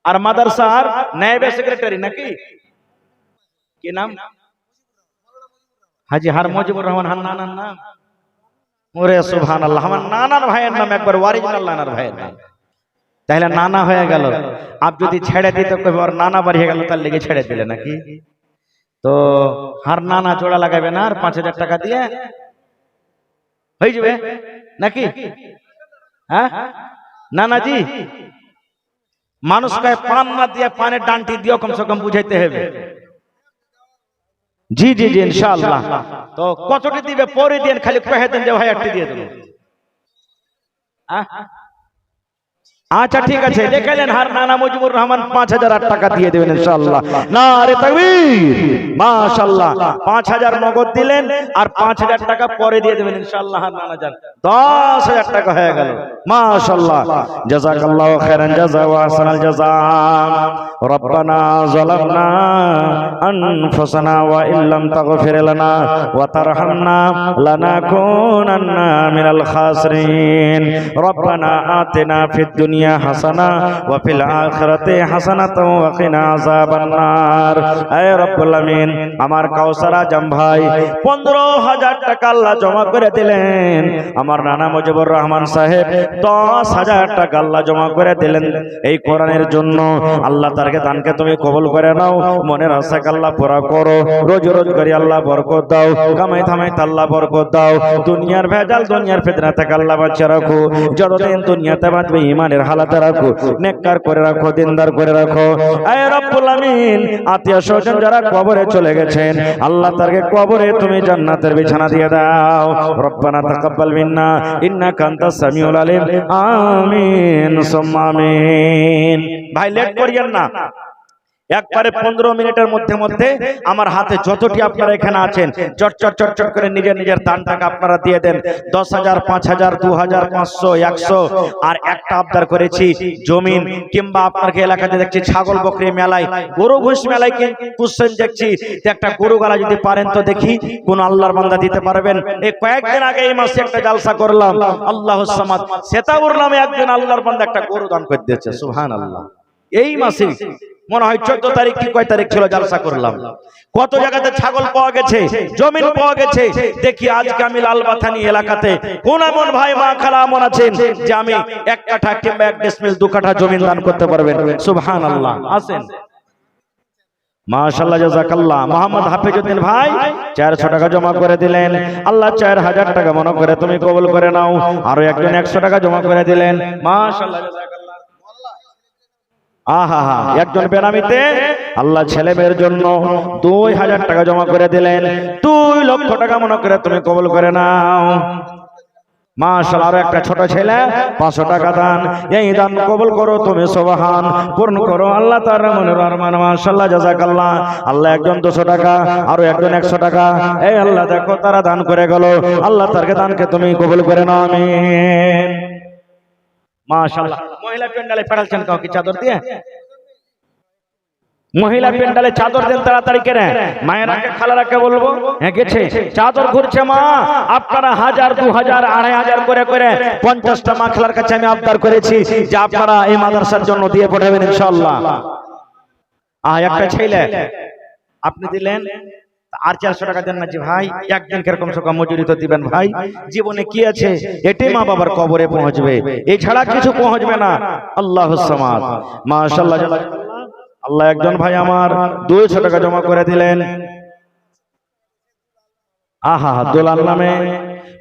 আর মাদ্রাসার নায়েবে সেক্রেটারি নাকি, কি নাম? হাজি হার মুজিবুর রহমান হান নানার নাম? ওরে সুবহানাল্লাহ, আমার নানার ভাইয়ের নাম, একবার অরিজিনাল নানার ভাইয়ের নাম। তাহলে নানা হয়ে গেল। আপ যদি ছেড়ে দিতে কই ওর নানা বাড়িয়ে গেল, তার লেগে ছেড়ে দিলে নাকি? তো হার নানা জোড়া লাগাবে না, আর 5,000 টাকা দিয়ে হয়ে যাবে নাকি? হ্যাঁ নানাজি, মানুষকে পান না দিয়ে পানের ডান্টি দিও কমসে কম বুঝাইতে হবে। জি জি জি ইনশাআল্লাহ। তো কতটি দিবে পরে দিন, খালি কহে দেন যে ভাই একটি দিয়ে দেব। আচ্ছা ঠিক আছে, দেখালেন হার নানা মুজিবুর রহমান 5,000 টাকা দিয়ে দেবেন ইনশাআল্লাহ। নারে তাকবীর, মাশাআল্লাহ। 5,000 নগদ দিলেন, আর 5,000 টাকা পরে দিয়ে দেবেন ইনশাআল্লাহ। হার নানা জান 10,000 টাকা হয়ে গেল। মাশাআল্লাহ, জাযাকাল্লাহু খাইরান জাযা ওয়া আহসানাল জাযা। রব্বানা যালামনা আনফুসানা ওয়া ইল্লাম তাগফির লানা ওয়া তারহামনা লানাকুনান্না মিনাল খাসিরিন। রব্বানা আতিনা ফিদ দুনিয়া হাসানা ওয়া ফিল আখিরাতি হাসানাতাও ওয়া কিনা আযাবান নার। হে রব্বুল আমিন, আমার কাউসার আজম ভাই 15,000 টাকা আল্লাহ জমা করে দিলেন। আমার নানা মুজিবুর রহমান সাহেব 10,000 টাকা আল্লাহ জমা করে দিলেন এই কোরআনের জন্য। আল্লাহ তারকে দানকে তুমি কবুল করে নাও, মনের আশাকে আল্লাহ পুরা করো, রোজ রোজ করে আল্লাহ বরকত দাও, কামাই থামাই আল্লাহ বরকত দাও, দুনিয়ার ভেজাল দুনিয়ার ফিতনা থেকে আল্লাহ বাঁচিয়ে রাখো, যতদিন দুনিয়াতে বাঁচবে ঈমানের হালাতে রাখো, নেককার করে রাখো, দিনদার করে রাখো। হে রব্বুল আমিন, আত্মীয় স্বজন যারা কবরে চলে গেছেন, আল্লাহ তারকে কবরে তুমি জান্নাতের বিছানা দিয়ে দাও। রব্বানা তাকাব্বাল মিন্না ইন্নাকা আনতাস সামিউল আলিম। আমিন সুম্মা আমিন। ভাই লেট করিয়েন না, একবারে 15 মিনিটের মধ্যে মধ্যে আমার হাতে যতটি আপনারা এখানে আছেন চট চট চট চট করে নিজের নিজের দান টাকা আপনারা দিয়ে দেন। 10,000, 5,000, 2,000, 500, 100। আর একটা আবদার করেছি, জমিন কিংবা আপনার এলাকাতে দেখছি ছাগল বকরি মেলায়, গরু ঘোষ মেলায় কি পুষছেন দেখছি, একটা গরু গালা যদি পারেন তো দেখি কোন আল্লাহর বান্দা দিতে পারবেন। এই কয়েকদিন আগে এই মাসে একটা জালসা করলাম, আল্লাহুস সামাদ সেতাউর নামে একজন আল্লাহর বান্দা একটা গরু দান করে দিয়েছে। সুবহানাল্লাহ। এই মাসে মনে হয় 14 তারিখ কি কয় তারিখ ছিল, জালসা করলাম। কত জায়গাতে ছাগল পাওয়া গেছে, জমিন পাওয়া গেছে। দেখি আজকে আমি লালমাথানি এলাকাতে কোন এমন ভাই মা খালা এমন আছেন যে আমি 1 কাঠা কিংবা 1 ডিসমিল 2 কাঠা জমিন দান করতে পারবেন? সুবহানাল্লাহ, আছেন। মাশাআল্লাহ, জাযাকাল্লাহ। মোহাম্মদ হাফিজউদ্দিন ভাই 400 টাকা জমা করে দিলেন। আল্লাহ 4,000 টাকা মনে করে তুমি কবুল করে নাও। আরো একজন 100 টাকা জমা করে দিলেন। মাশাআল্লাহ, আহা হা। একজন বেনামিতে আল্লাহ ছেলে মেয়ের জন্য 2,000 টাকা জমা করে দিলেন। 2 লক্ষ টাকা মনে করে তুমি কবুল করে নাও। মাশাআল্লাহ, আরো একটা ছোট ছেলে 500 টাকা দান। এই দান কবুল করো তুমি, সুবহান পূর্ণ করো আল্লাহ তার মনের আরমান। মাশাআল্লাহ, জাযাকাল্লাহ। আল্লাহ একজন 200 টাকা, আরো একজন 100 টাকা। এই আল্লাহ দেখো তারা দান করে গেল, আল্লাহ তারকে দানকে তুমি কবুল করে নাও। আমিন। মাশাআল্লাহ। মহিলা প্যান্ডালে পাঠাচ্ছেন কাউকে চাদর দিয়ে? মহিলা প্যান্ডালে চাদর দেন তাড়াতাড়ি করে। মায়েরাকে খালারাকে বলবো, হ্যাঁ গেছে চাদর ঘুরছে মা, আপনারা 1000, 2000, 2500 করে করে 50টা মা খালার কাছে আমি আবদার করেছি যে আপনারা এই মাদ্রাসার জন্য দিয়ে পাঠাবেন ইনশাআল্লাহ। একটা ছেলে আপনি দিলেন, আর 400 টাকা দেন না যে ভাই, একদিন কিরকম সকাল মজুরি তো দিবেন ভাই। জীবনে কি আছে, এটাই মা বাবার কবরে পৌঁছবে, এছাড়া কিছু পৌঁছবে না। আল্লাহুস সামাদ। মাশাআল্লাহ, আল্লাহ একজন ভাই আমার 200 টাকা জমা করে দিলেন। আহা, দোলার নামে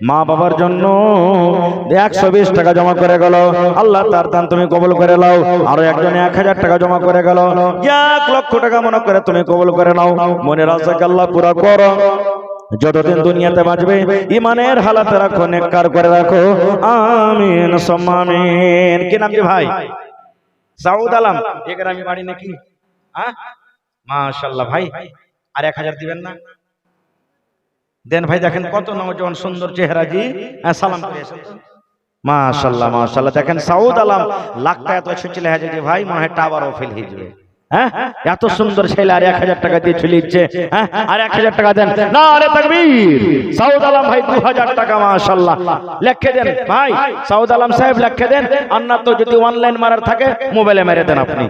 মা বাবার জন্য 120 টাকা জমা করে গেল। আল্লাহ তার দান তুমি কবুল করে নাও। আরো একজন 1000 টাকা জমা করে গেল। 1 লক্ষ টাকা মনে করে তুমি কবুল করে নাও। মনের আশাকে আল্লাহ পুরা করো, যতদিন দুনিয়াতে বাঁচবে ঈমানের হালাতে রাখো, নেককার করে রাখো। আমিন সুম্মা আমিন। কি নাম কি ভাই? সাউদ আলম এ গ্রামে বাড়ি নাকি? হ্যাঁ, মাশাআল্লাহ ভাই, আর 1000 দিবেন না? দেন ভাই, দেখেন কত নওজোয়ান সুন্দর চেহারা জি, সালাম করে এসেন। মাশাআল্লাহ মাশাআল্লাহ, দেখেন সাউদ আলম লাখটা এত ছেলে হাজে যে ভাই মনে হয় টাওয়ারও ফেল হয়ে যাবে। হ্যাঁ, এত সুন্দর ছেলে আর 1000 টাকা দিয়ে চলে যাচ্ছে। হ্যাঁ, আর 1000 টাকা দেন। নারে তাকবীর। সাউদ আলম ভাই 2000 টাকা মাশাআল্লাহ লিখে দেন ভাই। সাউদ আলম সাহেব লিখে দেন। আর না তো যদি অনলাইন মারার থাকে মোবাইলে মেরে দেন আপনি।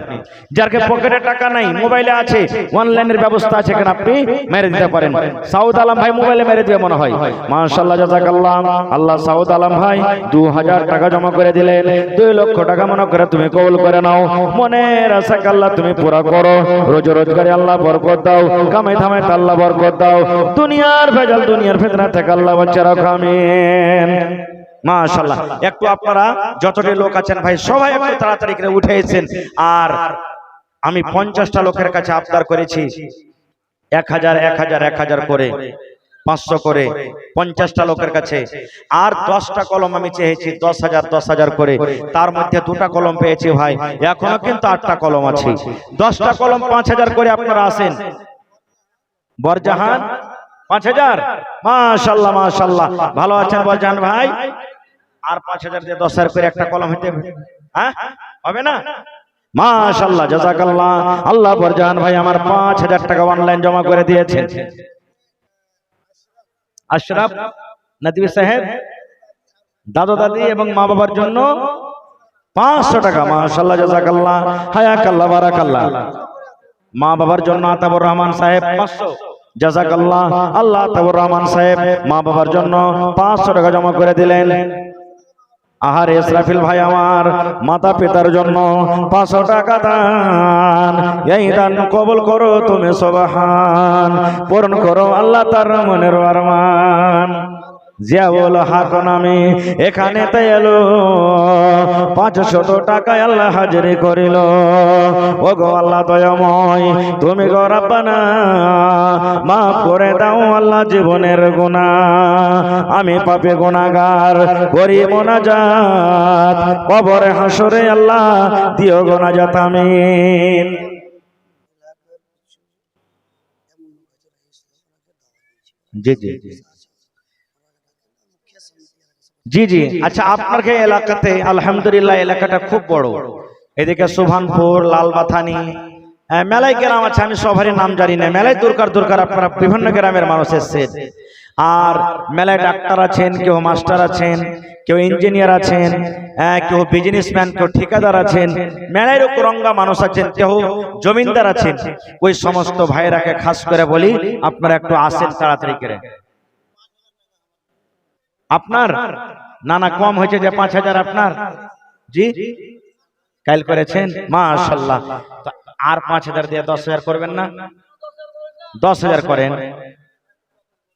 যার পকেটে টাকা নাই মোবাইলে আছে, অনলাইনের ব্যবস্থা আছে, কেন আপনি মেরে দিতে পারেন। সাউদ আলম ভাই মোবাইলে মেরে দিবে মনে হয়। মাশাআল্লাহ জাযাকাল্লাহ। আল্লাহ সাউদ আলম ভাই 2000 টাকা জমা করে দিলেন। 2 লক্ষ টাকা মনে করে তুমি কবুল করে নাও। মনের আশা আল্লাহ তুমি পুরা করো। রোজী রোজগারে আল্লাহ বরকত দাও, কামাই ধামাই আল্লাহ বরকত দাও। দুনিয়ার ভেজাল দুনিয়ার ফিতনা থেকে আল্লাহ বাঁচিয়ে রাখো, আমিন। মাশাআল্লাহ। একটু আপনারা যতটি লোক আছেন ভাই সবাই একটু তাড়াতাড়ি করে উঠে এসেছেন। আর আমি 50টা লোকের কাছে আবদার করেছি 1000 1000 1000 করে, 500 করে 50টা লোকের কাছে। আর 10টা কলম আমি চেয়েছি 10,000 10,000 করে। তার মধ্যে 2টা কলম পেয়েছি ভাই, এখনো কিন্তু 8টা কলম আছে। 10টা কলম 5000 করে আপনারা আসেন। বরজাহান 5000, মাশাআল্লাহ মাশাআল্লাহ, ভালো আছেন বরজাহান ভাই? আর 5000 দিয়ে 10,000 করে একটা কলম হতে হ্যাঁ হবে না? মাশাআল্লাহ জাযাকাল্লাহ। আল্লাহ বরজাহান ভাই আমার 5000 টাকা অনলাইন জমা করে দিয়েছেন। আশরাফ নদী সাহেব দাদা দাদি এবং মা বাবার জন্য 500 টাকা। মাশাআল্লাহ জাযাকাল্লাহ, হায়াকাল্লাহ বারাকাল্লাহ। মা বাবার জন্য আতাবুর রহমান সাহেব 500, জাযাকাল্লাহ। আল্লাহ আতাবুর রহমান সাহেব মা বাবার জন্য 500 টাকা জমা করে দিলেন। আহার ইসরাফিল ভাই আমার মাতা পিতার জন্য 500 টাকা দান। এই দান কবুল করো তুমি সুবহান, পূরণ করো আল্লাহ তার মনের আরমান। জিয়াউল হক নামে এখানে তে এলো 500 টাকায় আল্লাহ হাজিরি করিল। ও গো আল্লাহ দয়াময় তুমি গো রব্বানা মাফ করে দাও আল্লাহ জীবনের গুনাহ। আমি পাপী গুনাহগার করি মুনাজাত, কবরে হাসরে আল্লাহ দিও গো নাজাত, আমিন। জি জি জি জি। আচ্ছা, আপনার এলাকাতে আলহামদুলিল্লাহ এলাকাটা খুব বড়। এদিকে সুবহানপুর, লালবাথানি মেলায় গ্রাম আছে, আমি সবারই নাম জানি না। মেলায় দরকার আপনারা বিভিন্ন গ্রামের মানুষ এসেছেন। আর মেলায় ডাক্তার আছেন, কেউ মাস্টার আছেন, কেউ ইঞ্জিনিয়ার আছেন, কেউ বিজনেসম্যান, কেউ ঠিকাদার আছেন, মেলায় রঙ্গা মানুষ আছেন, কেউ জমিনদার আছেন। ওই সমস্ত ভাইরাকে খাস করে বলি আপনারা একটু আসেন তাড়াতাড়ি করে। আপনার নানা কম হয়েছে যে 5000 আপনার জি কাল করেছেন, মাশাআল্লাহ। আর 5000 দিয়ে 10,000 করবেন না? 10,000 করেন।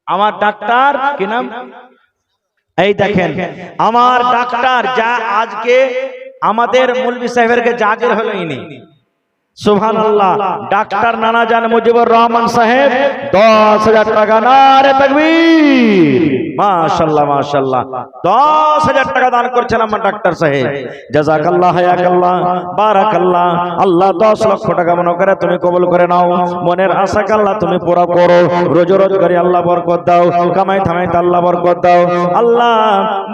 আমার ডাক্তার কি নাম? এই দেখেন আমার ডাক্তার যা আজকে আমাদের মৌলভী সাহেবেরকে জাগির হলো ইনি, সুবহানাল্লাহ। ডাক্তার নানাজান মুজিবুর রহমান সাহেব 10,000 টাকা। নারে তাকবীর, মাশাআল্লাহ মাশাআল্লাহ। 10,000 টাকা দান করছেন আমার ডাক্তার সাহেব, জাযাকাল্লাহ হায়াকাল্লাহ বারাকাল্লাহ। আল্লাহ 10 লক্ষ টাকা মনে করে তুমি কবুল করে নাও। মনের আশা আল্লাহ তুমি পুরা করো। রোজী রোজগারে আল্লাহ বরকত দাও, কামাই থামাই আল্লাহ বরকত দাও। আল্লাহ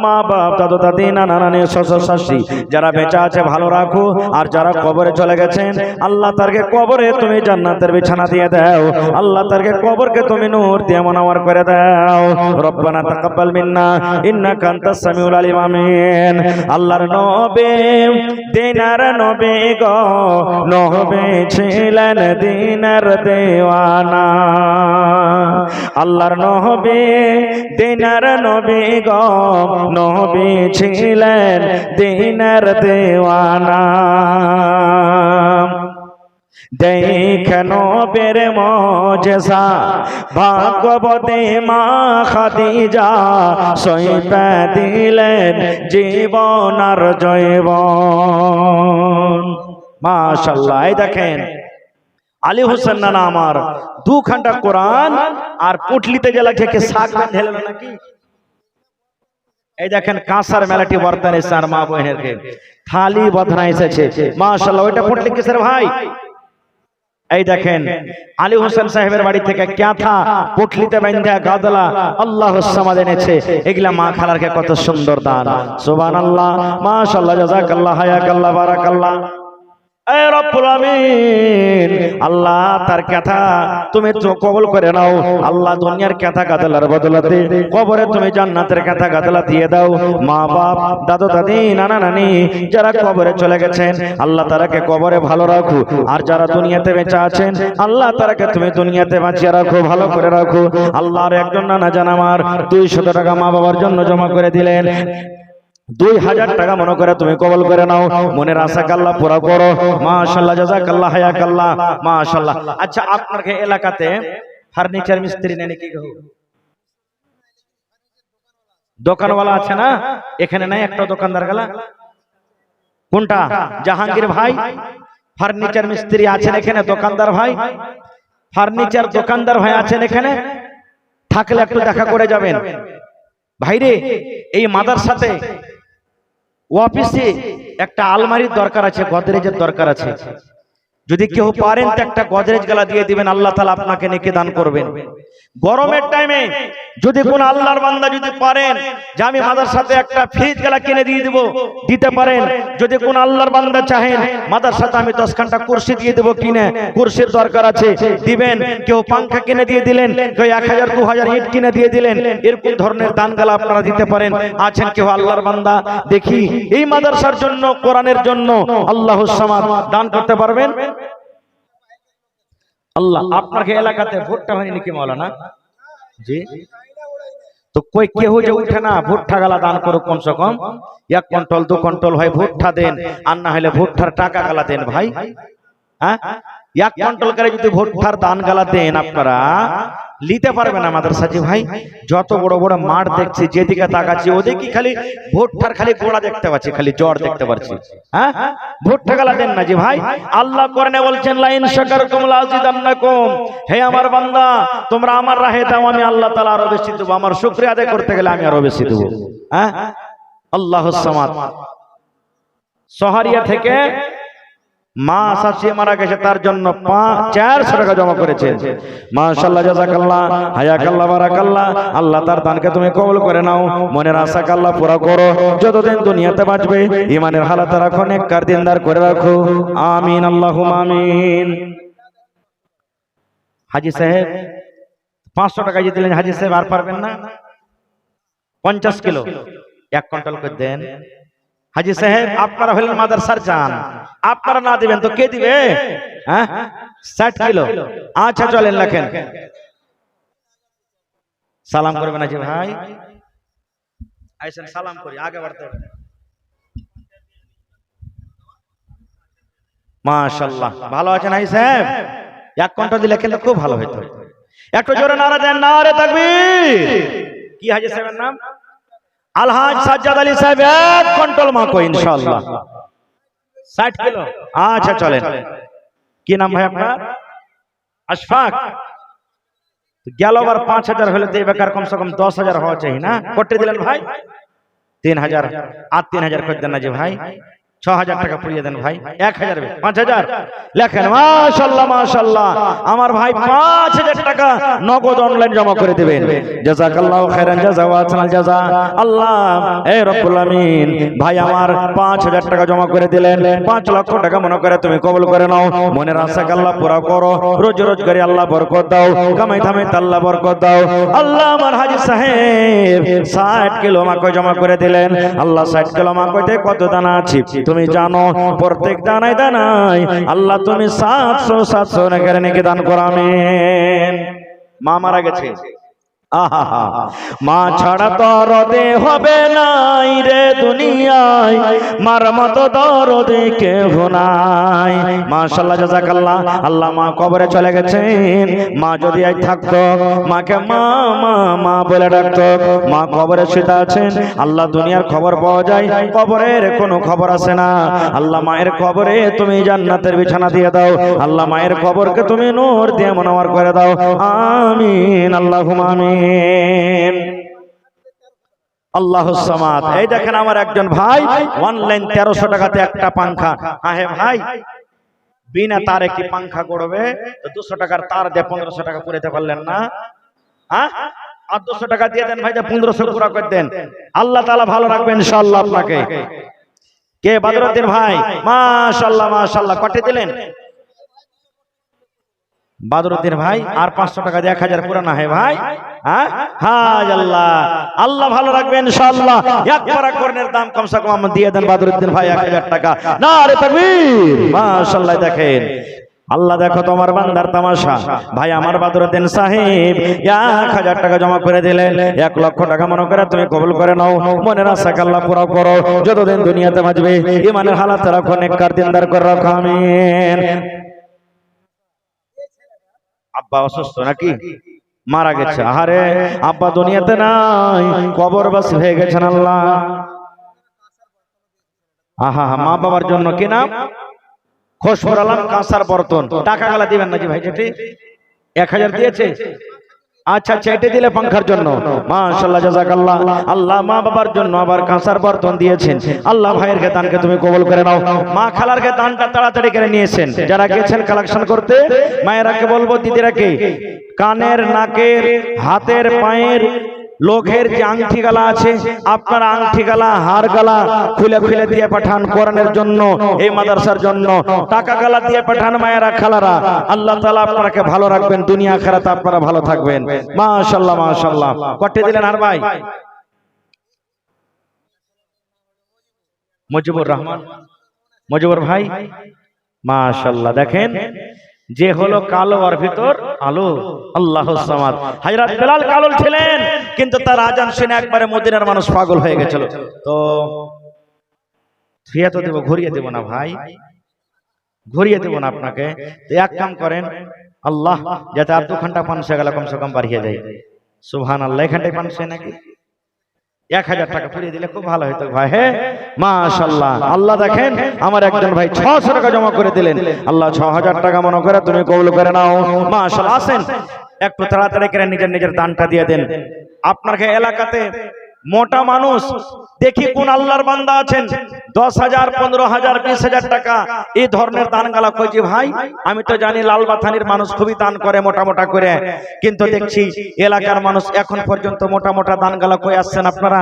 মা বাপ দাদু দাদি নানা নানি শ্বশুর শাশুড়ি যারা বেঁচে আছে ভালো রাখো, আর যারা কবরে চলে গেছেন আল্লাহ তারকে কবরে তুমি জান্নাতের বিছানা দিয়ে দাও। আল্লাহ তারকে কবরকে তুমি নূর দিয়ে মুনাওয়ার করে দাও। রব্বানা তাকাব্বাল মিন্না ইন্নাকা আনতাস সামিউল আলিম, আমিন। আল্লাহর নবী দিনার নবী গো, নবী ছিলেন দিনার দেওয়ানা। আল্লাহর নবী দিনার নবী গো, নবী ছিলেন দিনার দেওয়ানা। দেখেন বের মজেজা ভাগবতী মা খাদিজা সইপে দিলেন জীবন আর জৈবন। মাশাআল্লাহ। এই দেখেন আলী হোসেন নানা আমার 2 ঘন্টা কোরআন আর পুটলিতে জেলা থেকে শাক বেঁধে নাকি। এই দেখেন কাঁসার মেলাটি বর্তমানে সার মা বোনেরকে থালি বদনা এসেছে মাশাআল্লাহ। ওইটা ফুটলি কিসের ভাই? এই দেখেন আলী হোসেন সাহেবের বাড়ি থেকে ক্যাথা পুটলিতে বাঁধা গাদলা আল্লাহুস সামাদ এনেছে। এগুলা মা খালারকে কত সুন্দর দান। সুবহানাল্লাহ, মাশাআল্লাহ, জাযাকাল্লাহ, হায়াকাল্লাহ, বারাকাল্লাহ। এ রব্বুল আমিন, আল্লাহ তার কথা তুমি তো কবুল করে নাও। আল্লাহ দুনিয়ার কথা গাদলার বদলাতে কবরে তুমি জান্নাতের কথা গাদলা দিয়ে দাও। মা বাপ, দাদু দাদি, নানা নানি যারা কবরে চলে গেছেন আল্লাহ তারাকে কবরে ভালো রাখো। আর যারা দুনিয়াতে বেঁচে আছেন আল্লাহ তারাকে তুমি দুনিয়াতে বাঁচিয়ে রাখো, ভালো করে রাখো। আল্লাহর একজন নানা জান আমার 200 টাকা মা বাবার জন্য জমা করে দিলেন। 2000 টাকা মনে করে তুমি কবল করে নাও। মনের আশাকে আল্লাহ পুরা করো। মাশাআল্লাহ, জাযাকাল্লাহ, হায়াকাল্লাহ, মাশাআল্লাহ। আচ্ছা, আপনার এলাকাতে ফার্নিচার মিস্ত্রি নেই নাকি? দোকানওয়ালা আছে না? এখানে নাই একটা দোকানদার গেলা? কোনটা? জাহাঙ্গীর ভাই ফার্নিচার মিস্ত্রি আছেন এখানে? দোকানদার ভাই, ফার্নিচার দোকানদার ভাই আছেন এখানে? থাকলে একটু দেখা করে যাবেন। ভাইরে, এই মাদ্রাসাতে অফিসে একটা আলমারির দরকার আছে, গদরেজের দরকার আছে। যদি কেউ পারেন তো একটা গদরেজ গালা দিয়ে দিবেন, আল্লাহ তাআলা আপনাকে নেকি দান করবেন। গরমের টাইমে যদি কোন আল্লাহর বান্দা যদি পারেন যে আমি মাদ্রাসাতে একটা ফ্রিজ গালা কিনে দিয়ে দিব, দিতে পারেন। যদি কোন আল্লাহর বান্দা চাহেন মাদ্রাসাতে আমি 10 ঘন্টা কুরসি দিয়ে দেব, কিনে কুরসির দরকার আছে, দিবেন। কেউ পাঙ্খা কিনে দিয়ে দিলেন, কেউ 1000 2000 ইট কিনে দিয়ে দিলেন। এরকম ধরনের দান গালা আপনারা দিতে পারেন। আছেন কেউ আল্লাহর বান্দা? দেখি এই মাদ্রাসার জন্য, কোরআনের জন্য আল্লাহুস সামাদ দান করতে পারবেন? আল্লাহ আপনার এলাকাতে ভোটটা হয়নি নাকি মাওলানা জি? তো কই কেউ যে উঠে না ভোটটা গালা দান করুক, কমসে কম 1 কুইন্টাল 2 কুইন্টাল ভাই ভোটটা দেন। আর না হলে ভোটটার টাকা গালা দেন ভাই। হ্যাঁ, 1 কুইন্টাল করে যদি ভোটটার দান গালা দেন আপনারা নিতে পারবেন না মাদ্রাসাজি ভাই। যত বড় বড় মাঠ দেখছি, যেদিকে তাকাচ্ছি ওদিকে খালি ভোটটার খালি গোড়া দেখতে পাচ্ছি, খালি জ্বর দেখতে পাচ্ছি। হ্যাঁ, ভোটটা গালা দেন না জি ভাই। আল্লাহ কোরআনে বলছেন লা ইন শাকারতুম লাযিদান্নাকুম, হে আমার বান্দা তোমরা আমার রাহে দাও, আমি আল্লাহ তাআলা আরো বেশি দেব। আমার শুকরিয়া আদায় করতে গেলে আমি আরো বেশি দেব। হ্যাঁ, আল্লাহুস সামাদ। সহারিয়া থেকে মা শাশি মারা গেছে, তার জন্য 400 টাকা জমা করেছেন। মাশাআল্লাহ, জাযাকাল্লাহ, হায়াকাল্লাহ, বারাকাল্লাহ। আল্লাহ তার দানকে তুমি কবুল করে নাও। মনের আশাকে আল্লাহ পুরা করো। যতদিন দুনিয়াতে বাঁচবে ঈমানের হালাতে রাখো, নেককার দিনদার করে রাখো। আমিন, আল্লাহুম্মা আমিন। হাজী সাহেব 500 টাকা দিয়ে দিলেন। হাজী সাহেব আর পারবেন না? 50 কিলো 1 কুইন্টাল করে দেন। হাজী সাহেব আপনারা হলেন মাদ্রাসার জান, আপনারা না দিবেন তো কে দিবে? হ্যাঁ, 60 কিলো। আচ্ছা চলেন লেখেন। সালাম করবেন আজি ভাই, আইসেন সালাম করি, আগে বাড়তে হবে। মাশাআল্লাহ, ভালো আছেন হাজী সাহেব? 1 কুইন্টাল দিলে খেলে খুব ভালো হতো। একটু জোরে নারা দেন, নারে তাকবীর। কি হাজী সাহেবের নাম? আলহাজ সাজ্জাদ আলী সাহেব। 1 কুইন্টাল মাকো ইনশাআল্লাহ 60 কিলো। আচ্ছা চলেন। কি নাম ভাই আপনার? আশফাক। গেলবার 5000 হলে তো বেকার কমসে কম 10000 হওয়া চাই না? কত দিলেন ভাই? 3000। আর 3000 করে দেন না যে ভাই। 6000 টাকা পুড়িয়ে দেন ভাই। 1000 5000 লেখেন। মাশাআল্লাহ, মাশাআল্লাহ। আমার ভাই 5000 টাকা নগদ অনলাইন জমা করে দিবেন। জাযাকাল্লাহু খাইরান জাযা ওয়া আহসানাল জাযা। আল্লাহ এ রব্বুল আমিন, ভাই আমার 5000 টাকা জমা করে দিলেন। 5 লক্ষ টাকা মনে করে তুমি কবুল করে নাও। মনের আশাকে আল্লাহ পুরা করো। রোজগারে আল্লাহ বরকত দাও, কামাই ধামে আল্লাহ বরকত দাও। আল্লাহ আমার হাজী সাহেব 60 কিলো মাকো জমা করে দিলেন। আল্লাহ 60 কিলো মাকোতে কত দানা আছে তুমি জানো? প্রত্যেক দানায় দানায় আল্লাহ তুমি 700 নাকি দান করো। আমিন। মা মারা গেছে, আহা মা ছাড়া দরদে হবে নাই রে দুনিয়ায়, মার মতো দরদে কেহ নাই। মাশাআল্লাহ, জাযাকাল্লাহ। আল্লাহ মা কবরে চলে গেছেন। মা যদি আজ থাকতো মাকে মা মা মা বলে ডাকতো। মা কবরে শুয়ে আছেন। আল্লাহ দুনিয়ার খবর পাওয়া যায়, কবরের কোনো খবর আসে না। আল্লাহ মায়ের কবরে তুমি জান্নাতের বিছানা দিয়ে দাও। আল্লাহ মায়ের কবরকে তুমি নূর দিয়ে মুনাওয়ার করে দাও। আমিন, আল্লাহুম্মা আমিন। আল্লাহুস সামাদ। এই দেখেন আমার একজন ভাই অনলাইন 1300 টাকাতে একটা পাংখা। হ্যাঁ হে ভাই, বিনা তারে কি পাংখা করবে? তো 200 টাকার তার দিয়ে 1500 টাকা পুরাতে পারলেন না? হ্যাঁ, আর 200 টাকা দিয়ে দেন ভাই, 1500 পুরা করে দেন। আল্লাহ তাআলা ভালো রাখবেন ইনশাআল্লাহ আপনাকে। কে বদরুদ্দিন ভাই? মাশাআল্লাহ মাশাআল্লাহ। কটে দিলেন বদরুদ্দিন ভাই? আর 500 টাকা দিয়ে 1000 পুরা না হে ভাই? হ্যাঁ হাজ আল্লাহ, আল্লাহ ভালো রাখবেন ইনশাআল্লাহ। এক পারা কর্নের দাম কমসে কম দিয়ে দেন বদরুদ্দিন ভাই 1000 টাকা। নারে তাকবীর, মাশাআল্লাহ। দেখেন আল্লাহ, দেখো তোমার বান্দার তামাশা। ভাই আমার বদরুদ্দিন সাহেব 1000 টাকা জমা করে দিলেন। 1 লক্ষ টাকা মনে করে তুমি কবুল করে নাও। মনের আশা আল্লাহ পুরো করো। যতদিন দুনিয়াতে বাঁচবে ঈমানের হালাত রাখো, নেককার দিনদার করে রাখো, আমিন। আব্বা অসুস্থ নাকি? মারা গেছে? আহারে, আব্বা দুনিয়াতে নাই, কবরবাসী হয়ে গেছেন। আল্লাহ, আহা, মা বাবার জন্য কি নাম? খোশপুর আলম কাঁসার বর্তন। টাকা গালা দিবেন নাকি ভাই? যেটি 1000 দিয়েছে। আচ্ছা আচ্ছা, এটা দিলে পাংখার জন্য। মাশাআল্লাহ, জাযাকাল্লাহ। আল্লাহ মা বাবার জন্য আবার কাঁসার বর্তন দিয়েছেন। আল্লাহ ভাইয়ের দানকে তুমি কবুল করে নাও। মা খালার দানটা তাড়াতাড়ি করে নিয়েছেন। যারা গেছেন কালেকশন করতে, মায়েরাকে বলবো, দিদিরাকে কানের, নাকের, হাতের, পায়ের, লোকের যে আংটি গালা আছে, আপনার আংটি গালা, হার গালা খুলে খুলে দিয়ে পাঠান কোরআনের জন্য, এই মাদ্রাসার জন্য। টাকা গালা দিয়ে পাঠান মায়েরা, খালারা। আল্লাহ তাআলা আপনাকে ভালো রাখবেন, দুনিয়া আখিরাতে আপনারা ভালো থাকবেন। মাশাআল্লাহ মাশাআল্লাহ। কটে দিলেন আর ভাই? মুজিবুর রহমান, মুজিবুর ভাই, মাশাআল্লাহ। দেখেন যে হলো কালো আর ভিতর আলো, আল্লাহুস সামাদ। হযরত বেলাল কালো ছিলেন, কিন্তু তার আজান শুনে একবারে মদিনার মানুষ পাগল হয়ে গেছিল। তো ফিয়া তো দেব, ঘুরিয়ে দেব না ভাই, ঘুরিয়ে দেব না আপনাকে। তো এক কাম করেন, আল্লাহ যাতে আর 2 ঘন্টা 500 গেল কমসে কম বাড়িয়ে যায়। সুবহানাল্লাহ। এখানটায় 500 নাকি? 1000 টাকা পুরিয়ে দিলে খুব ভালো হতো ভাই। হ্যাঁ মাশাআল্লাহ। আল্লাহ দেখেন আমার একজন ভাই 600 টাকা জমা করে দিলেন। আল্লাহ 6000 টাকা মনে করে তুমি কবুল করে নাও। মাশাআল্লাহ। আসেন একটু তাড়াতাড়ি করে নিজের নিজের দানটা দিয়ে দেন। আপনার এলাকাতে মোটা মানুষ দেখি কোন আল্লাহর বান্দা আছেন 10,000, 15,000, 20,000 টাকা এই ধরনের দান গালা কইছি ভাই? আমি তো জানি লালবাথানির মানুষ খুবই দান করে মোটা মোটা করে, কিন্তু দেখছি এলাকার মানুষ এখন পর্যন্ত মোটা মোটা দান গালা কই আসছেন আপনারা?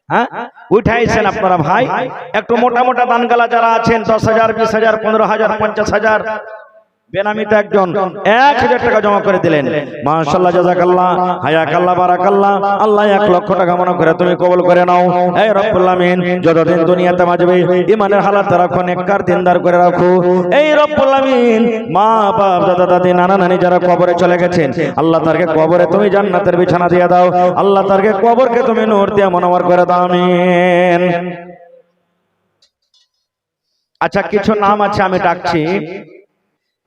হ্যাঁ, উঠাইছেন আপনারা ভাই? একটু মোটা মোটা দান গালা যারা আছেন 10,000, 20,000, 15,000, 50,000, বেনামিতে একজন 1000 টাকা জমা করে দিলেন। মাশাআল্লাহ, জাযাকাল্লাহ, হায়াকাল্লাহ, বারাকাল্লাহ। আল্লাহ 1 লক্ষ টাকা মনে করে তুমি কবুল করে নাও। হে রব্বুল আমিন, যতদিন দুনিয়াতে বাঁচবে ঈমানের হালাত রাখো, নেককার দিনদার করে রাখো। এই রব্বুল আমিন, মা বাপ, দাদা দাদি, নানা নানি যারা কবরে চলে গেছেন, আল্লাহ তারকে কবরে তুমি জান্নাতের বিছানা দিয়ে দাও। আল্লাহ তারকে কবরকে তুমি নূর দিয়ে মুনাওয়ার করে দাও, আমিন। আচ্ছা, কিছু নাম আছে আমি ডাকছি,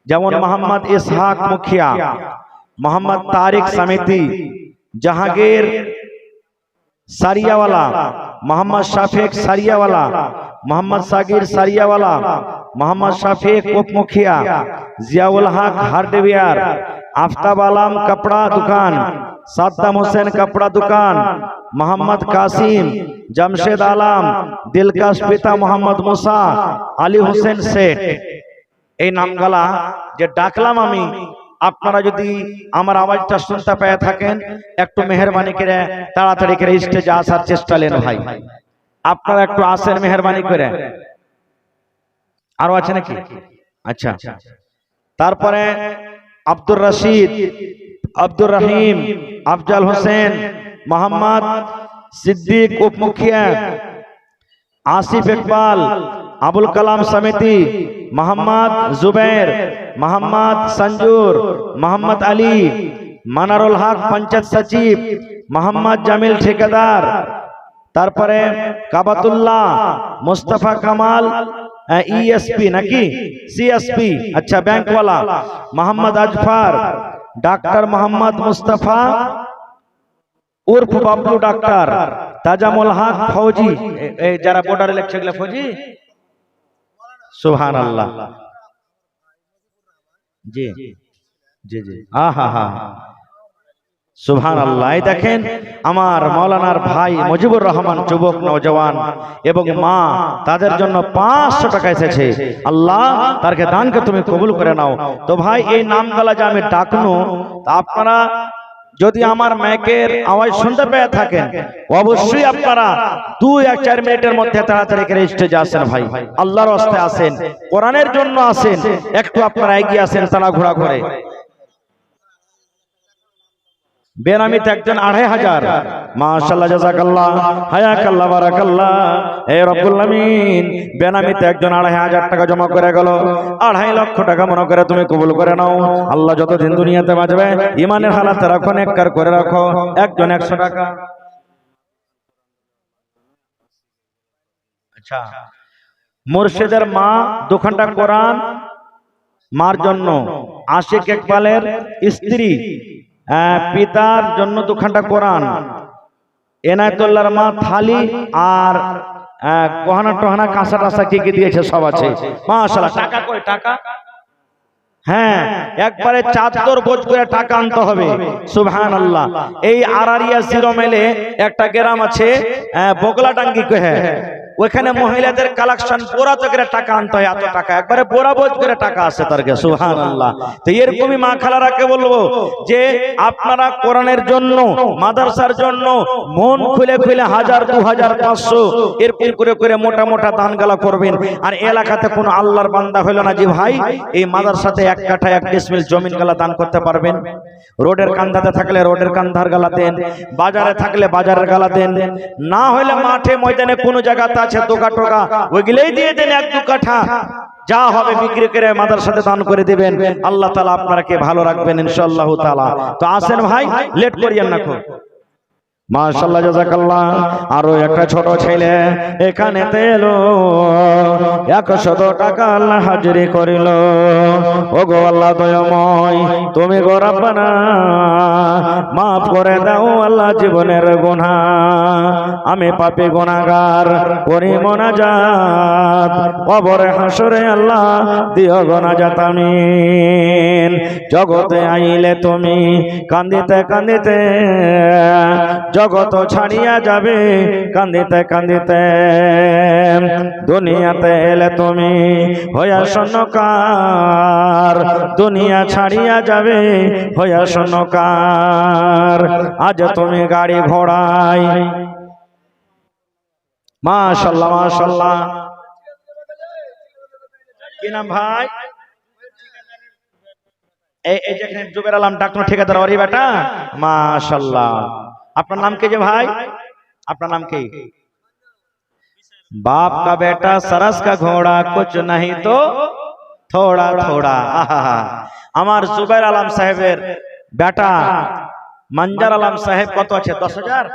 যেমন মোহাম্মদ ইসহাক মুখিয়া, মোহাম্মদ তারিক সমিতি, জাহাঙ্গীর সারিয়াওয়ালা, মোহাম্মদ শাফিক সারিয়াওয়ালা, মোহাম্মদ সাগির সারিয়াওয়ালা, মোহাম্মদ শাফিক উপমুখিয়া, জিয়াউল হক হার্ডওয়্যার, আফতাব আলম कपड़ा दुकान, साद्दाम हुसैन कपड़ा दुकान, मोहम्मद कासिम, जमशेद आलम, दिलकश पिता मोहम्मद मूसा, আলী হোসেন শেখ। এই নামগুলা যে ডাকলাম আমি, আপনারা যদি আমার আওয়াজটা শুনতে পেয়ে থাকেন, একটু মেহেরবানি করে তাড়াতাড়ি করে স্টেজে আসার চেষ্টা নেন ভাই। আপনারা একটু আসেন মেহেরবানি করে। আরো আছে নাকি? আচ্ছা, তারপরে আব্দুর রশিদ, আব্দুর রহিম, আফজাল হোসেন, মোহাম্মদ সিদ্দিক উপমুখিয়া, আসিফ ইকবাল, আবুল কালাম সমিতি, মোহাম্মদ জুবের, মোহাম্মদ সঞ্জুর, মোহাম্মদ আলী, মানারুল হক পঞ্চায়েত সচিব, মোহাম্মদ জামিল ঠিকাদার, তারপরে কাবাতুল্লাহ, মুস্তাফা কামাল ইএসপি নাকি সিএসপি, আচ্ছা ব্যাংকওয়ালা, মোহাম্মদ আজফার, ডাক্তার মোহাম্মদ মুস্তাফা উর্ফ বাবলু ডাক্তার, তাজামুল হক ফৌজি, এই যারা বর্ডারে লেখছে এগুলা ফৌজি। সুবহানাল্লাহ। জি জি জি, আহা হা, সুবহানাল্লাহ। এই দেখেন আমার মাওলানার ভাই মুজিবুর রহমান যুবক নওজওয়ান এবং মা, তাদের জন্য 500 টাকা এসেছে। আল্লাহ তারকে দানকে তুমি কবুল করে নাও। তো ভাই এই নামগুলা যে আমি ডাকনো, আপনারা যদি আমার মাইকের আওয়াজ শুনতে পেয়ে থাকেন, অবশ্যই আপনারা 2-4 মিনিটের মধ্যে তাড়াতাড়ি করে স্টেজে আসেন। ভাই আল্লাহর রাস্তায় আসেন, কোরআনের জন্য আসেন, একটু আপনারা এগিয়ে আসেন তাড়াহুড়া করে। বেনামিতে একজন 2500। মাশাআল্লাহ, জাযাকাল্লাহ, হায়াকাল্লাহ, বারাকাল্লাহ। হে রব্বুল আমিন, বেনামিতে একজন 2500 টাকা জমা করে গেল। 2.5 লক্ষ টাকা মনে করে তুমি কবুল করে নাও। আল্লাহ যতদিন দুনিয়াতে বাঁচবে ইমানের হালাতে রাখো, নেককার করে রাখো। একজন 100 টাকা। আচ্ছা, মুর্শিদের মা 2 ঘন্টা কোরআন, মার জন্য আশিক ইকবালের স্ত্রী পিতার জন্য 2 ঘন্টা কোরআন, এনায়েতুল্লাহর মা থালি আর গহনা টহনা কাঁসা টাসা কি কি দিয়েছে সব আছে। মাশাআল্লাহ। টাকা কই টাকা? হ্যাঁ, একবারে চাদর বোঝ করে টাকা আনতে হবে। সুবহানাল্লাহ। এই আরারিয়া জিরোমেলে একটা গ্রাম আছে, বগলাডাঙ্গি কহে, ওখানে মহিলাদের কালেকশন বোরা করে টাকা আনতে হয়। এত টাকা একবারে বোরা বোঝ করে টাকা আছে তার কাছে। সুবহানাল্লাহ। তো এরকমই মা খালারাকে বলবো যে আপনারা কোরআনের জন্য, মাদ্রাসার জন্য মন খুলে খুলে 1000, 2000, 500 এরকম করে করে মোটা মোটা দানগালা করবেন। আর এলাকাতে কোনো আল্লাহর বান্দা হলো না যে ভাই এই মাদ্রাসাতে 1 কাঠা 1 ডিসমিল জমিন গালা দান করতে পারবেন? রোডের কান্ধাতে থাকলে রোডের কান্ধার গালা দেন, বাজারে থাকলে বাজারের গালা দেন, না হলে মাঠে ময়দানে কোনো জায়গাতে আছে 2 কাঠা ওইগুলোই দিয়ে দেন 1-2 কাঠা। যা হবে বিক্রি করে মাদ্রাসাতে দান করে দিবেন। আল্লাহ তাআলা আপনাকে ভালো রাখবেন ইনশাআল্লাহ তাআলা। তো আসেন ভাই, লেট করিয়েন না। মাশাআল্লাহ, জাযাকাল্লাহ। আরো একটা ছোট ছেলে এখানে এলো, 100 টাকা আল্লাহ হাজিরি করিল। ওগো আল্লাহ দয়াময়, তুমি গো রব্বানা মাফ করে দাও আল্লাহ জীবনের গুনাহ। আমি পাপী গুনাহগার, করি মুনাজাত, কবরে হাসরে আল্লাহ দিও গো নাজাত। আমিন। জগতে আইলে তুমি কান্দিতে কান্দিতে জগত ছাড়িয়া যাবে কান্দিতে কান্দিতে। দুনিয়াতে এলে তুমি হইয়া শূন্যকার, দুনিয়া ছাড়িয়া যাবে হইয়া শূন্যকার। আজ তুমি গাড়ি ঘোড়ায়। মাশাআল্লাহ, মাশাআল্লাহ। কি নাম ভাই? এই যেখানে জুবের আলম ডাকনো ঠিকাদার ওরই বেটা। মাশাআল্লাহ। আপনার नाम के भाई? अपना नाम के? बाप का बेटा सरस का घोड़ा, कुछ नहीं तो थोड़ा थोड़ा। আমার জুবের আলম সাহেবের বেটা মঞ্জার আলম সাহেব কত আছে? 10,000।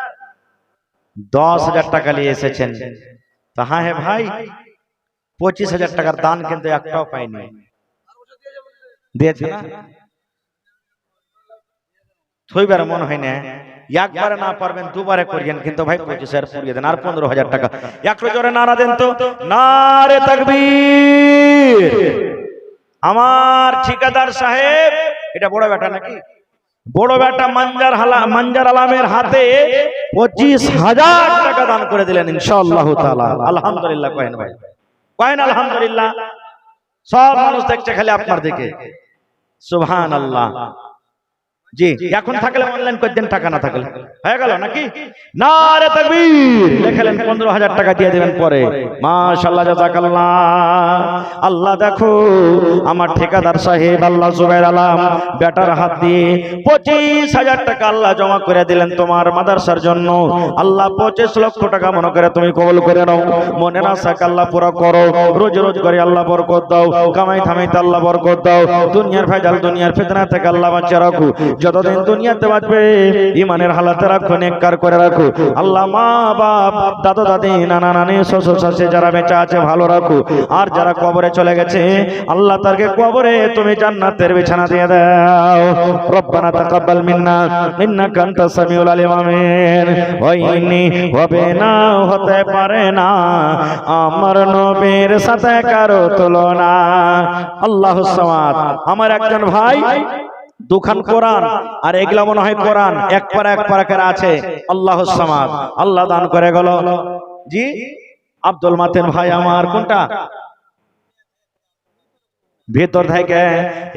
10,000 টাকা নিয়ে এসেছেন। তো হ্যাঁ হে ভাই, 25,000 টাকার দান কিন্তু একটাও পাইনি। দিয়েছে না? থইবার মন হয় না। একবারে না পারবেন 2বারে করিয়েন, কিন্তু ভাই 25,000 পুরিয়ে দেন। আর 15,000 টাকা একটু জোরে নারা দেন তো। নারে তাকবীর। আমার ঠিকাদার সাহেব, এটা বড় বেটা নাকি? বড় বেটা মঞ্জার আলমের হাতে 25,000 টাকা দান করে দিলেন ইনশাআল্লাহ তাআলা। আলহামদুলিল্লাহ কহেন ভাই, কহেন আলহামদুলিল্লাহ। সব মানুষ দেখছে খালি আপনার দিকে। সুবহানাল্লাহ। জি, এখন থাকলে অনলাইন করে দেন, টাকা না থাকলে হয়ে গেল নাকি? নারে তাকবীর। লেখলেন 15,000 টাকা দিয়ে দিবেন পরে। মাশাআল্লাহ, জাযাকাল্লাহ। আল্লাহ দেখো আমার ঠিকাদার সাহেব আল্লাহ জুবের আলম বেটার হাত দিয়ে 25,000 টাকা আল্লাহ জমা করে দিলেন তোমার মাদ্রাসার জন্য। আল্লাহ 25 লক্ষ টাকা মনে করে তুমি কবুল করে নাও। মনের আশাকে আল্লাহ পুরো করো। রোজ রোজ করে আল্লাহ বরকত দাও, কামাই থামাইতে আল্লাহ বরকত দাও। দুনিয়ার ভেজাল, দুনিয়ার ফিতনা থেকে আল্লাহ বাঁচিয়ে রাখো। যতদিন দুনিয়াতে বাঁচবে ইমানের হালাতে রাখো, নেককার করে রাখো। আল্লাহ মা বাপ, দাদা দাদি, নানা নানি, শ্বশুর শাশুড়ি যারা বেঁচে আছে ভালো রাখো। আর যারা কবরে চলে গেছে আল্লাহ তারকে কবরে তুমি জান্নাতের বিছানা দিয়ে দাও। রব্বানা তাকাব্বাল মিন্না ইন্নাকা আনতাস সামিউল আলিম। আমিন। হয়নি, হবে না, হতে পারে না আমার নবীর সাথে কারো তুলনা। আল্লাহুস সামাদ। আমার একজন ভাই দুখান কোরআন, আর এগুলা মনে হয় কোরআন এক পারা করে আছে। আল্লাহুস সামাদ, আল্লাহ দান করে গেল। জি আব্দুল মাতেন ভাই আমার, কোনটা ভিতর থেকে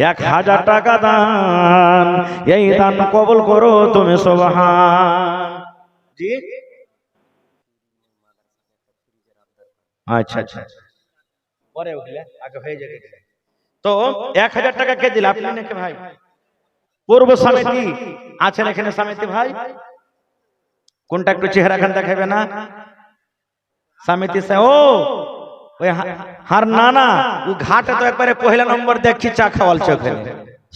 1000 টাকা দান, এই দান কবুল করো তুমি সুবহান। জি আচ্ছা আচ্ছা, পরে উঠলে আগে হয়ে যাবে। তো 1000 টাকা কে দিল? আপনি নাকি ভাই? পূর্ব সমিতি আছেন এখানে সমিতি ভাই? কোনটা একটু চেহারা খান দেখাবে না সমিতি সে? ও ওই হার নানা ও ঘাটে তো একবারে পহেলা নম্বর দেখছি চা খাওয়াল চোখে।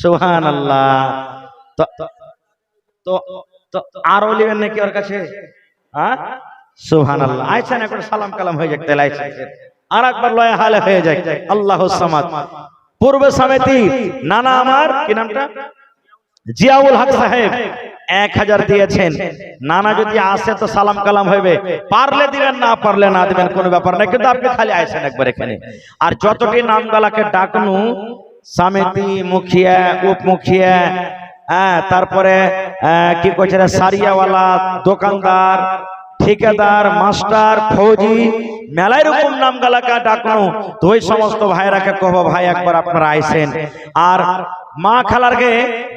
সুবহানাল্লাহ। তো তো তো আরো লিবেন নাকি ওর কাছে? হ্যাঁ সুবহানাল্লাহ। আইছেন একবার সালাম কালাম হয়ে যাক, তাহলে আইছেন আর একবার লয়া হালে হয়ে যাক। আল্লাহুস সামাদ। পূর্ব সমিতি নানা আমার কি নামটা, জিয়াউল হক সাহেব 1000 দিয়েছেন। নানা যদি আসে তো সালাম কালাম হইবে, পারলে দিবেন না পারলে না দিবেন, কোনো ব্যাপার না, কিন্তু আপনি খালি আইছেন একবার এখানে। আর যতটি নামগুলাকে ডাকনু, সমিতি মুখিয়া, উপমুখিয়া, তারপরে কি কইছে সারিয়াওয়ালা, দোকানদার, ঠিকাদার, মাস্টার, ফৌজি, মেলাই রকম নামগুলাকে ডাকনু, তো ওই সমস্ত ভাইরাকে কব ভাই একবার আপনারা আইছেন। আর মা খালারকে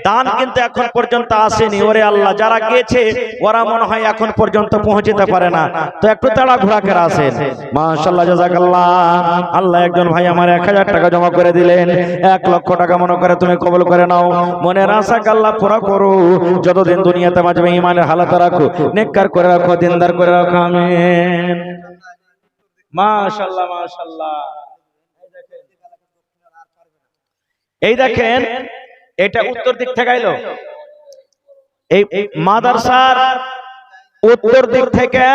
দান কিন্তু এখন পর্যন্ত আসেনি। ওরে আল্লাহ, যারা গিয়েছে ওরা মনে হয় এখন পর্যন্ত পৌঁছতে পারে না, তো একটু তাড়া ঘোরা করে আসেন। মাশাআল্লাহ, জাযাকাল্লাহ। আল্লাহ একজন ভাই আমার 1000 টাকা জমা করে দিলেন। 1 লক্ষ টাকা মনে করে তুমি কবুল করে নাও। মনের আশা আল্লাহ পুরা করো, যতদিন দুনিয়াতে বাঁচবে ঈমানের হালাতে রাখো, নেককার করে রাখো, দিনদার করে রাখো, আমিন। মাশাআল্লাহ মাশাআল্লাহ। এই দেখেন, এটা উত্তর দিক থেকে আইলো, এই মাদ্রাসার উত্তর দিক থেকে।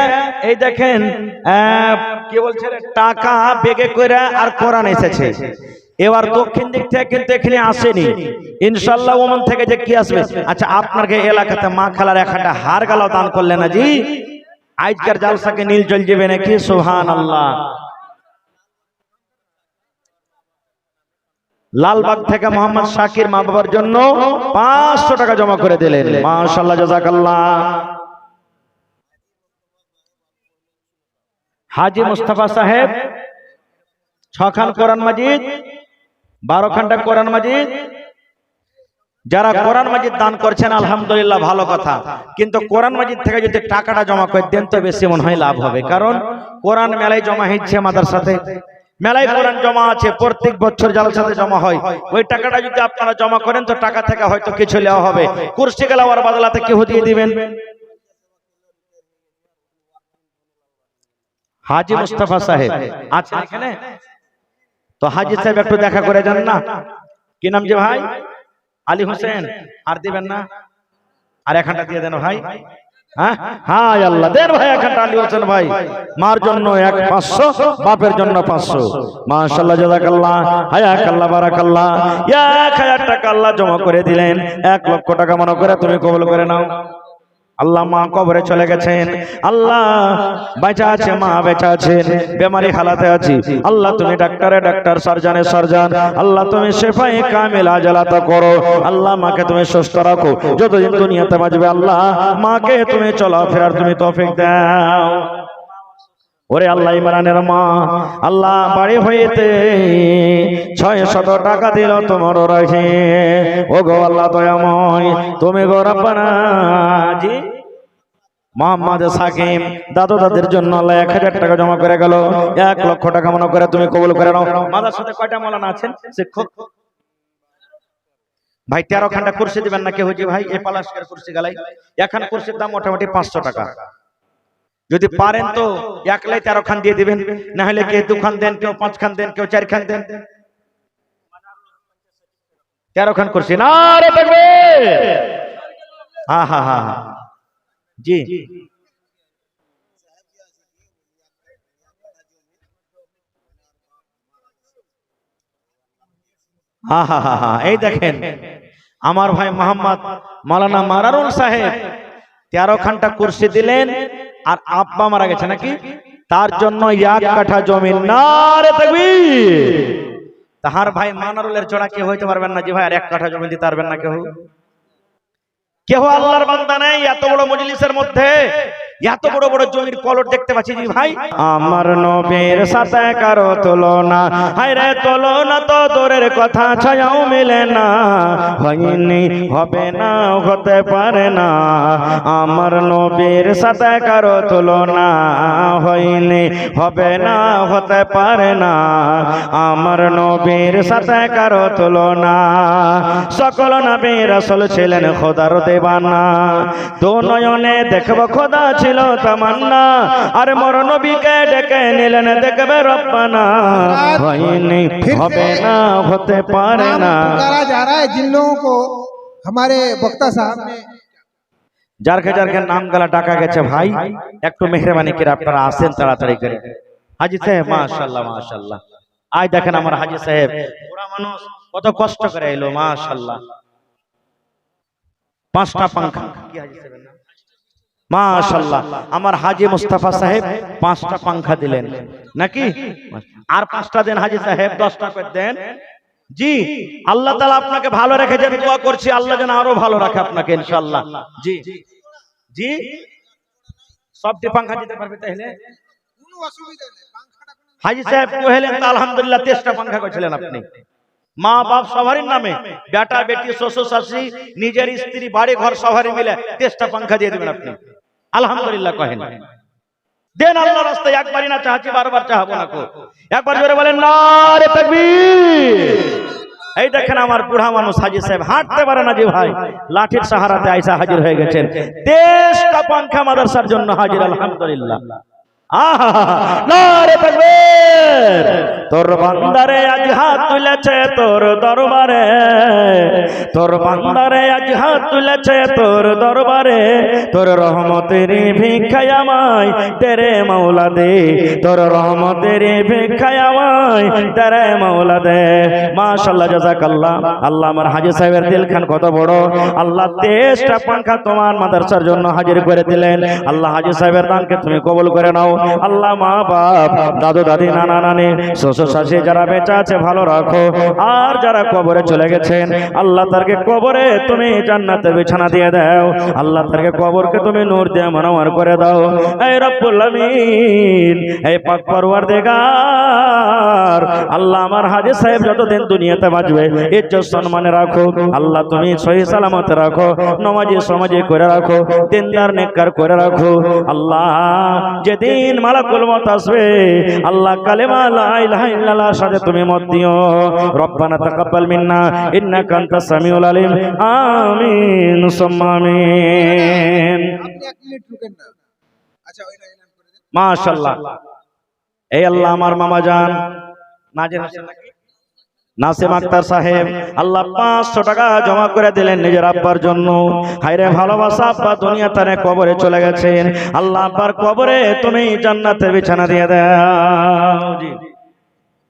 এই দেখেন কি বলছে, টাকা বেগে করে আর কোরআন এসেছে। এবার দক্ষিণ দিক থেকে কিন্তু এখানে আসেনি, ইনশাআল্লাহ ওমন থেকে যে কি আসবে। আচ্ছা, আপনার এলাকাতে মা খালার একটা হার গালাও দান করলেন না জি? আজকের জালসাকে নীল চল যাবে নাকি? সুবহানাল্লাহ। লালবাগ থেকে মোহাম্মদ শাকির মা বাবার জন্য 500 টাকা জমা করে দিলেন। মাশাআল্লাহ, জাযাকাল্লাহ। হাজি মুস্তাফা সাহেব 6 খান কোরআন মাজিদ, 12 খানটা কোরআন মাজিদ। যারা কোরআন মাজিদ দান করছেন আলহামদুলিল্লাহ, ভালো কথা, কিন্তু কোরআন মাজিদ থেকে যদি টাকাটা জমা করে দেন তো বেশি মনে হয় লাভ হবে। কারণ কোরআন মেলায় জমা হচ্ছে, মাদ্রাসাতে মেলায় কোরআন জমা আছে, প্রত্যেক বছর জালসাতে জমা হয়। ওই টাকাটা যদি আপনারা জমা করেন তো টাকা থেকে হয়তো কিছু নেওয়া হবে, কুরসি গেলাওয়ার বদলাতে কেউ দিয়ে দিবেন। হাজি মুস্তাফা সাহেব আছেন এখানে? তো হাজি সাহেব একটু দেখা করে যান না। কি নাম যে ভাই? আলী হোসেন। আর দিবেন না? আর এখানটা দিয়ে দেন ভাই। হ্যাঁ হ্যাঁ আল্লাহ দেন ভাই, এখানটা আলী হোসেন ভাই। মার জন্য 500, বাপের জন্য 500। মাশাআল্লাহ, জাযাকাল্লাহ, হায়াকাল্লাহ, বারাকাল্লাহ। 1000 টাকা আল্লাহ জমা করে দিলেন। 1 লক্ষ টাকা মনে করে তুমি কবুল করে নাও। আল্লাহ মা কবরে চলে গেছেন, আল্লাহ বেঁচে আছে, মা বেঁচে আছেন, বেমারি হালাতে আছি। আল্লাহ তুমি ডাক্তারে ডাক্তার, সার্জনে সার্জন, আল্লাহ তুমি শেফায়ে কামিল আজালাতা করো। আল্লাহ মাকে তুমি সুস্থ রাখো, যতদিন দুনিয়াতে বাঁচবে আল্লাহ মাকে তুমি চলাফেরার তুমি তৌফিক দাও। ওরে আল্লাহ, ইমরানের মা আল্লাহ বাড়ি হইতে 600 টাকা দিল তোমার রাখে। ও গো আল্লাহ দয়াময়, তুমি গো রব্বানা। জি মোহাম্মদ সাকিম দাদু দাদির জন্য আল্লাহ 1000 টাকা জমা করে গেল। 1 লক্ষ টাকা মনে করে তুমি কবুল করে নাও। মাদ্রাসাতে কয়টা মাওলানা আছেন শিক্ষক ভাই? 13 খানটা কুরসি দিবেন না কে হুজি ভাই? এই পালাশকের কুরসি গালাই এখন কুরসির দাম মোটামুটি 500 টাকা। যদি পারেন তো একলাই 13 খান দিয়ে দিবেন, না হলে কে 2 খান দেন, কেউ 5 খান দেন, কেউ 4 খান দেন। 13 খান কুরসি না রে তাকবীর। হ্যাঁ হ্যাঁ হ্যাঁ জি। হ্যাঁ হ্যাঁ হ্যাঁ হ্যাঁ, এই দেখেন আমার ভাই মোহাম্মদ মাওলানা মারারুল সাহেব 13 খানটা কুরসি দিলেন। আর আব্বা মারা গেছে নাকি, তার জন্য 1 কাঠা জমি। নারে তাকবীর। তাহার ভাই মানারুলের জোড়া কেউ হইতে পারবেন না জি ভাই, আর 1 কাঠা জমি দিতে পারবেন না কেউ? কেউ আল্লাহর বান্দা নেই এত বড় মজলিসের মধ্যে, এত বড় বড় জমির কলট দেখতে পাচ্ছি জি ভাই। আমার নবীর সাথে কারো তুলনা, হায়রে তুলনা তো দূরের কথা, ছায়াও মিলে না, হয়নি হবে না হতে পারে না। আমার নবীর সাথে কারো তুলনা, হয়নি হবে না হতে পারে না। আমার নবীর সাথে কারো তুলনা, সকল নবী রাসূল ছিলেন খোদার দেবানা, দু নয়নে দেখব খোদা ছিল তামান্না, আর মোর নবীকে ডেকে নিলেন দেখবে রব্বানা, হয়নি হবে না হতে পারে না। पुकारा जा रहा है जिन लोगों को हमारे वक्ता साहब ने যারকে যারকে নাম গলা ডাকা গেছে ভাই, একটু মেহরবানি করে আপনারা আসেন তাড়াতাড়ি করে। হাজী সাহেব মাশাআল্লাহ মাশাআল্লাহ, আজ দেখেন আমার হাজী সাহেব বুড়া মানুষ কত কষ্ট করে এলো মাশাআল্লাহ। 5টা পাংখা, কি হাজী সাহেবের নাম? মাশাআল্লাহ, আমার হাজী মুস্তাফা সাহেব 5টা পাংখা দিলেন নাকি? আর 5টা দেন হাজী সাহেব, 10টা করে দেন জি। আল্লাহ তাআলা আপনাকে ভালো রেখেছেন, দোয়া করছি আল্লাহ যেন আরো ভালো রাখে আপনাকে ইনশাআল্লাহ। জি জি, সবটি পাংখা দিতে পারবে তাহলে? কোনো অসুবিধা নেই, পাংখাটা কোনো হাজী সাহেব কইলেন তো আলহামদুলিল্লাহ 23টা পাংখা কইছিলেন আপনি। মা বাপ সবারই নামে, বেটা বেটি শ্বশুর শাশুড়ি নিজের স্ত্রী বাড়ি ঘর সবারই মিলে 23টা পাংখা দিয়ে দিবেন আপনি আলহামদুলিল্লাহ কহেন। দেন আল্লাহর রাস্তায়, একবারই না চাচ্ছি বারবার চাহাবো না কো। একবার জোরে বলেন নারে তাকবীর। এই দেখেন আমার বুড়া মানুষ হাজী সাহেব হাঁটতে পারে না জি ভাই, লাঠির সাহারাতে আইসা হাজির হয়ে গেছেন। 23টা পাংখা মাদ্রাসার জন্য হাজির আলহামদুলিল্লাহ। আহা নারে তাকবীর। তোর বান্দারে আজ হাত তুলেছে তোর দরবারে, তোর বান্দারে আজ হাত তুলেছে তোর দরবারে, তোর রহমতের ভিক্ষায় আমায় তেরে মাওলা দে, তোর রহমতের ভিক্ষায় আমায় তেরে মাওলা দে। মাশাআল্লাহ জাযাকাল্লাহ। আল্লাহ আমার হাজী সাহেবের দিলখান কত বড়, আল্লাহ 23টা পাংখা তোমার মাদ্রাসার জন্য হাজির করে দিলেন। আল্লাহ হাজী সাহেবের দানকে তুমি কবুল করে নাও। আল্লাহ মা বাপ দাদু দাদি নানা নানি শ্বশুর শাশুড়ি যারা বেঁচে আছে ভালো রাখো, আর যারা কবরে চলে গেছেন আল্লাহ তারকে কবরে তুমি জান্নাতের বিছানা দিয়ে দাও, আল্লাহ তারকে কবরকে তুমি নূর দিয়ে মনোয়ার করে দাও। এই রব্বুল আমিন, এই পাক পরওয়ারদিগার আল্লাহ আমার হাজী সাহেব যতদিন দুনিয়াতে বাঁচবে ইজ্জত সম্মানে রাখো, আল্লাহ তুমি সহি সালামতে রাখো, নামাজি সমাজে করে রাখো, দিনদার নেককার করে রাখো। আল্লাহ যেদিন মালাকুল মউত আসবে আল্লাহ কালেমা লা ইলাহা ইল্লাল্লাহর সাথে তুমি মত দিও। রব্বানা তাকাব্বাল মিন্না ইন্নাকা আনতাস সামিউল আলিম। আমিন সুম্মা আমিন। আপনি 1 মিনিট রুকেন না। আচ্ছা ওইটা এলান করে দেন মাশাআল্লাহ। এই আল্লাহ আমার মামা জান নাজির হোসেন নাকি নাসিম আক্তার সাহেব আল্লাহ 500 টাকা জমা করে দিলেন নিজের আব্বার জন্য। হায়রে ভালোবাসা আব্বা দুনিয়া তারে কবরে চলে গেছেন, আল্লাহ আব্বার কবরে তুমি জান্নাতের বিছানা দিয়ে দাও। জি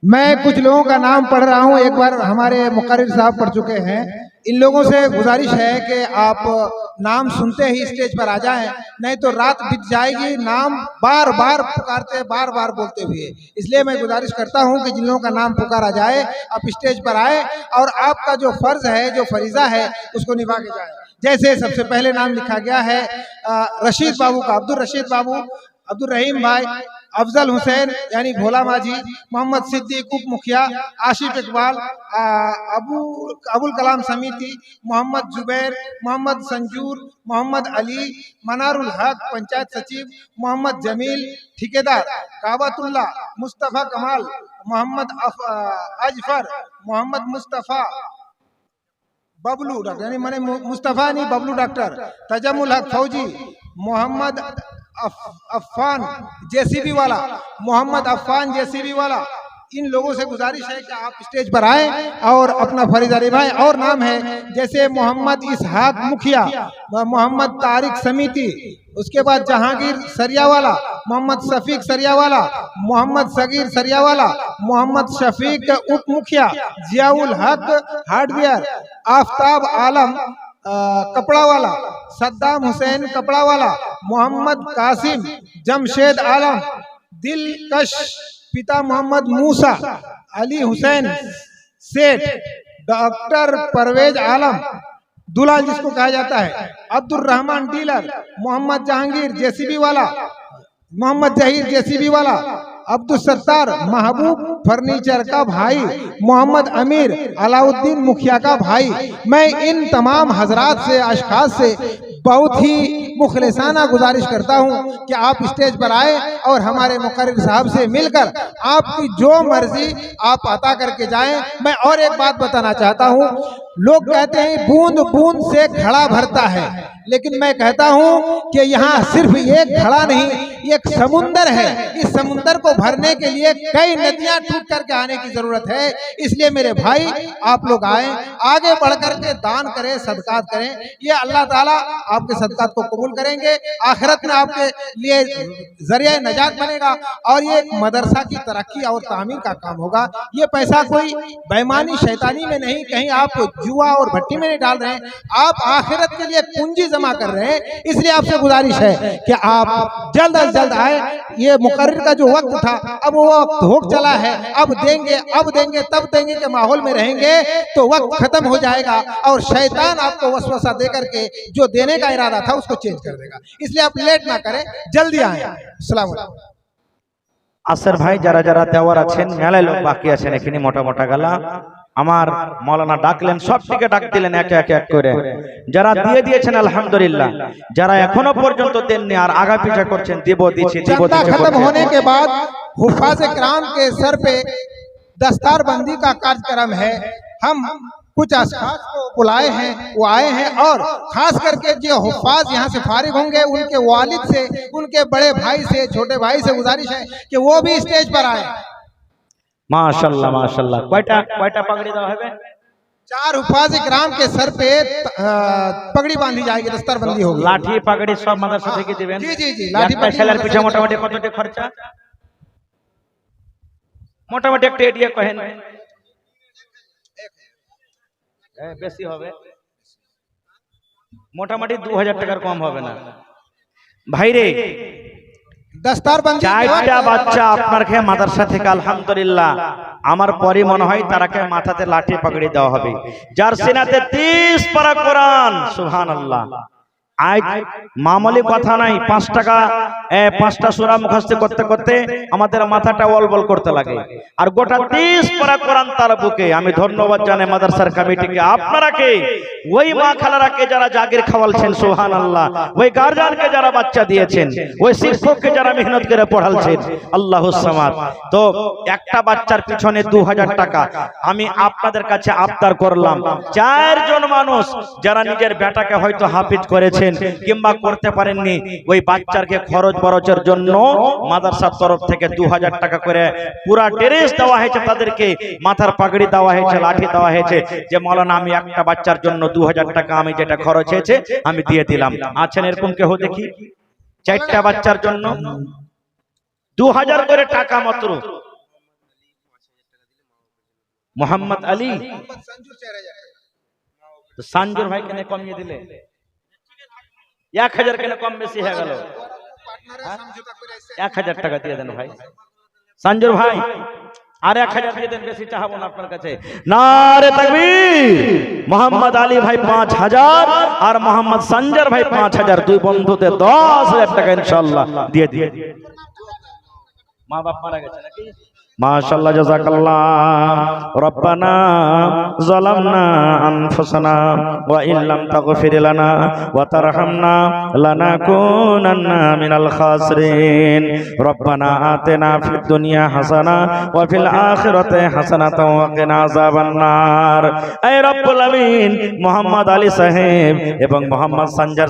मैं कुछ लोगों का नाम पढ़ रहा हूँ, एक बार हमारे मुकर्रिर साहब पढ़ चुके हैं। इन लोगों से गुजारिश है कि आप नाम सुनते ही स्टेज पर आ जाएं, नहीं तो रात बीत जाएगी नाम बार बार पुकारते बार बार बोलते हुए। इसलिए मैं गुजारिश करता हूं कि जिन लोगों का नाम पुकारा जाए आप स्टेज पर आए और आपका जो फर्ज है जो फरीजा है उसको निभा के जाए। जैसे सबसे पहले नाम लिखा गया है रशीद बाबू का, अब्दुल रशीद बाबू, अब्दुल रहीम भाई, अफजल हुसैन यानी भोला माझी, मोहम्मद सिद्दीक उप मुखिया, आशिफ इकबाल, अबुल कलाम समिति, मोहम्मद जुबैर, मोहम्मद संजूर, मोहम्मद अली, मनारुल हक पंचायत सचिव, मोहम्मद जमील ठेकेदार, काबतुल्लाह, मुस्तफ़ा कमाल, मोहम्मद अजफर, मोहम्मद मुस्तफ़ा बबलू डॉक्टर यानी मैंने मुस्तफ़ा नहीं बबलू डॉक्टर, तजमुल हक फौजी, मोहम्मद अफ़ान जेसीबी वाला, मोहम्मद अफ़ान जेसीबी वाला। इन लोगों से गुजारिश है कि आप स्टेज पर आए और अपना फरीज़ा निभाएं। और नाम है जैसे मोहम्मद इसहाक मुखिया, मोहम्मद तारिक समिति, उसके बाद जहांगीर सरियावाला, मोहम्मद शफीक सरियावाला, मोहम्मद सगीर सरियावाला, मोहम्मद शफीक उप मुखिया, जियाउल हक हार्डवेयर, आफ्ताब आलम कपड़ा वाला, सद्दाम हुसैन कपड़ा वाला, मोहम्मद कासिम, जमशेद आलम, दिलकश पिता मोहम्मद मूसा, अली हुसैन सेठ डॉक्टर परवेज आलम दुलाल जिसको कहा जाता है, अब्दुल रहमान डीलर, मोहम्मद जहांगीर जेसीबी वाला, मोहम्मद जहीर जेसीबी वाला, अब्दुल सत्तार महबूब फर्नीचर का भाई, मोहम्मद अमीर अलाउद्दीन मुखिया का भाई। मैं इन तमाम हजरात से, अशखास से बहुत ही मुखलिसाना गुजारिश करता हूं कि आप स्टेज पर आए और हमारे मुकर्रिर साहब से मिलकर आपकी जो मर्जी आप अता करके जाएं। मैं और एक बात बताना चाहता हूं, लोग कहते हैं बूंद बूंद से घड़ा भरता है, लेकिन मैं कहता हूं कि यहाँ सिर्फ एक घड़ा नहीं, एक समुंदर है। इस समुंदर को भरने के लिए कई नदियां टूट करके आने की जरूरत है। इसलिए मेरे भाई, आप लोग आए, आगे बढ़ करके दान करें, सदकात करें। ये अल्लाह ताला आपके सदकात को कबूल करेंगे, आखिरत में आपके लिए जरिया नजात बनेगा और ये एक मदरसा की तरक्की और तामीर का काम होगा। ये पैसा कोई बेईमानी शैतानी में नहीं, कहीं आप जुआ और भट्टी में नहीं डाल रहे हैं, आप आखिरत के लिए पूंजी जमा कर रहे हैं। इसलिए आपसे गुजारिश है कि आप जल्द अज जल्द आए। ये मुकर्रिर का जो वक्त था, अब वो वक्त हो चला है, अब देंगे तब देंगे के माहौल में रहेंगे तो वक्त खत्म हो जाएगा और शैतान आपको वसवसा दे करके जो देने का इरादा था उसको चेंज कर देगा। इसलिए आप लेट ना करें, जल्दी आए। अस्सलाम वालेकुम। আসের ভাই যারা যারা দেওয়ার আছেন, মেলায় লোক বাকি আছেন, এখানে মোটা মোটা গালা আমার মৌলানা ডাকলেন, সবটিকে ডাক দিলেন একে একে এক করে। যারা দিয়ে দিয়েছেন আলহামদুলিল্লাহ, যারা এখনো পর্যন্ত দেননি আর আগা পিছা করছেন দিব দিচ্ছি দিব जनता দিচ্ছি खत्म होने के बाद हुफ़ाज़ किराम के सर पे दस्तारबंदी का कार्यक्रम है। हम कुछ अशखास को बुलाए हैं, वो आए हैं और खास करके जो हुफ़ाज़ यहाँ से फारिग होंगे उनके वालिद से, उनके बड़े भाई से, छोटे भाई से गुजारिश है कि वो भी स्टेज पर आए। माशाल्लाह माशाल्लाह। কয়টা কয়টা পাগড়ি দেওয়া হবে? 4 हुफ़ाज़ किराम के सर पे पगड़ी बांधी जाएगी, दस्तारबंदी होगी। লাঠি পাগড়ি সব মাদ্রাসা থেকে দিবেন। জি জি জি, লাঠি একটা ছেলের পিছে মোটামুটি কতটি খরচা? মোটামুটি একটা এডিয়া কহেন। বেশি হবে, মোটামুটি 2000 টাকার কম হবে না ভাইরে। दस्तारबंदी 4টা বাচ্চা আপনার খেয়ে মাদ্রাসা থেকে আলহামদুলিল্লাহ আমার পরে মনে হয় তারাকে মাথাতে লাঠি পাগড়ি দেওয়া হবে, যার সিনাতে 30 পারা কোরআন। সুবহানাল্লাহ। আজ মামুলি কথা নাই, 5 টাকা 5টা সূরা মুখস্থ করতে করতে আমাদের মাথাটা ওলবল করতে লাগে, আর গোটা 30 পারা কোরআন তার বুকে। আমি ধন্যবাদ জানাই মাদ্রাসার কমিটিকে, আপনারাকে, ওই মা খালারাকে যারা জাগির খাওয়ালছেন, সুবহানাল্লাহ, ওই গার্জিয়ানকে যারা বাচ্চা দিয়েছেন, ওই শিক্ষককে যারা মেহনত করে পড়ালছেন, আল্লাহুস সামাদ। তো একটা বাচ্চার পিছনে 2000 টাকা আমি আপনাদের কাছে আবদার করলাম। 4 জন মানুষ যারা নিজের বেটাকে হয়তো হাফিজ করেছেন কিংবা করতে পারেননি, ওই বাচ্চাকে খরচ বরচের জন্য মাদ্রাসার তরফ থেকে 2000 টাকা করে পুরা ড্রেস দেওয়া হয়েছে, তাদেরকে মাথার পাগড়ি দেওয়া হয়েছে, লাঠি দেওয়া হয়েছে, যে মাওলানা আমি একটা বাচ্চার জন্য 2000 টাকা আমি যেটা খরচ হয়েছে আমি দিয়ে দিলাম। আছেন এরকম কেউ? দেখি, 4টা বাচ্চার জন্য 2000 করে টাকা মাত্র। মোহাম্মদ আলী সানজুর ভাই কেন কমিয়ে দিলে? 1000 কেন কম বেশি হয়ে গেল? 1000 টাকা দিয়ে দেন ভাই সঞ্জুর ভাই, আর 1000 দিয়ে দেন, বেশি চাহাবো না আপনার কাছে। নারে তাকবীর। মোহাম্মদ আলী ভাই 5000 আর মোহাম্মদ সঞ্জুর ভাই 5000, দুই বন্ধুতে 10000 টাকা ইনশাআল্লাহ দিয়ে দিয়ে। মা বাপ মারা গেছে নাকি? মাশাআল্লাহ, জাযাকাল্লাহ। রব্বানা যালামনা আনফুসানা ওয়া ইল্লাম তাগফির লানা ওয়া তারহামনা লানাকুনান্না মিনাল খাসিরিন। রব্বানা আতিনা ফিদ দুনিয়া হাসানা ওয়া ফিল আখিরাতি হাসানাতাও ওয়া কিনা আযাবান নার। হে রব্বুল আমিন, মোহাম্মদ আলী সাহেব এবং মোহাম্মদ সঞ্জর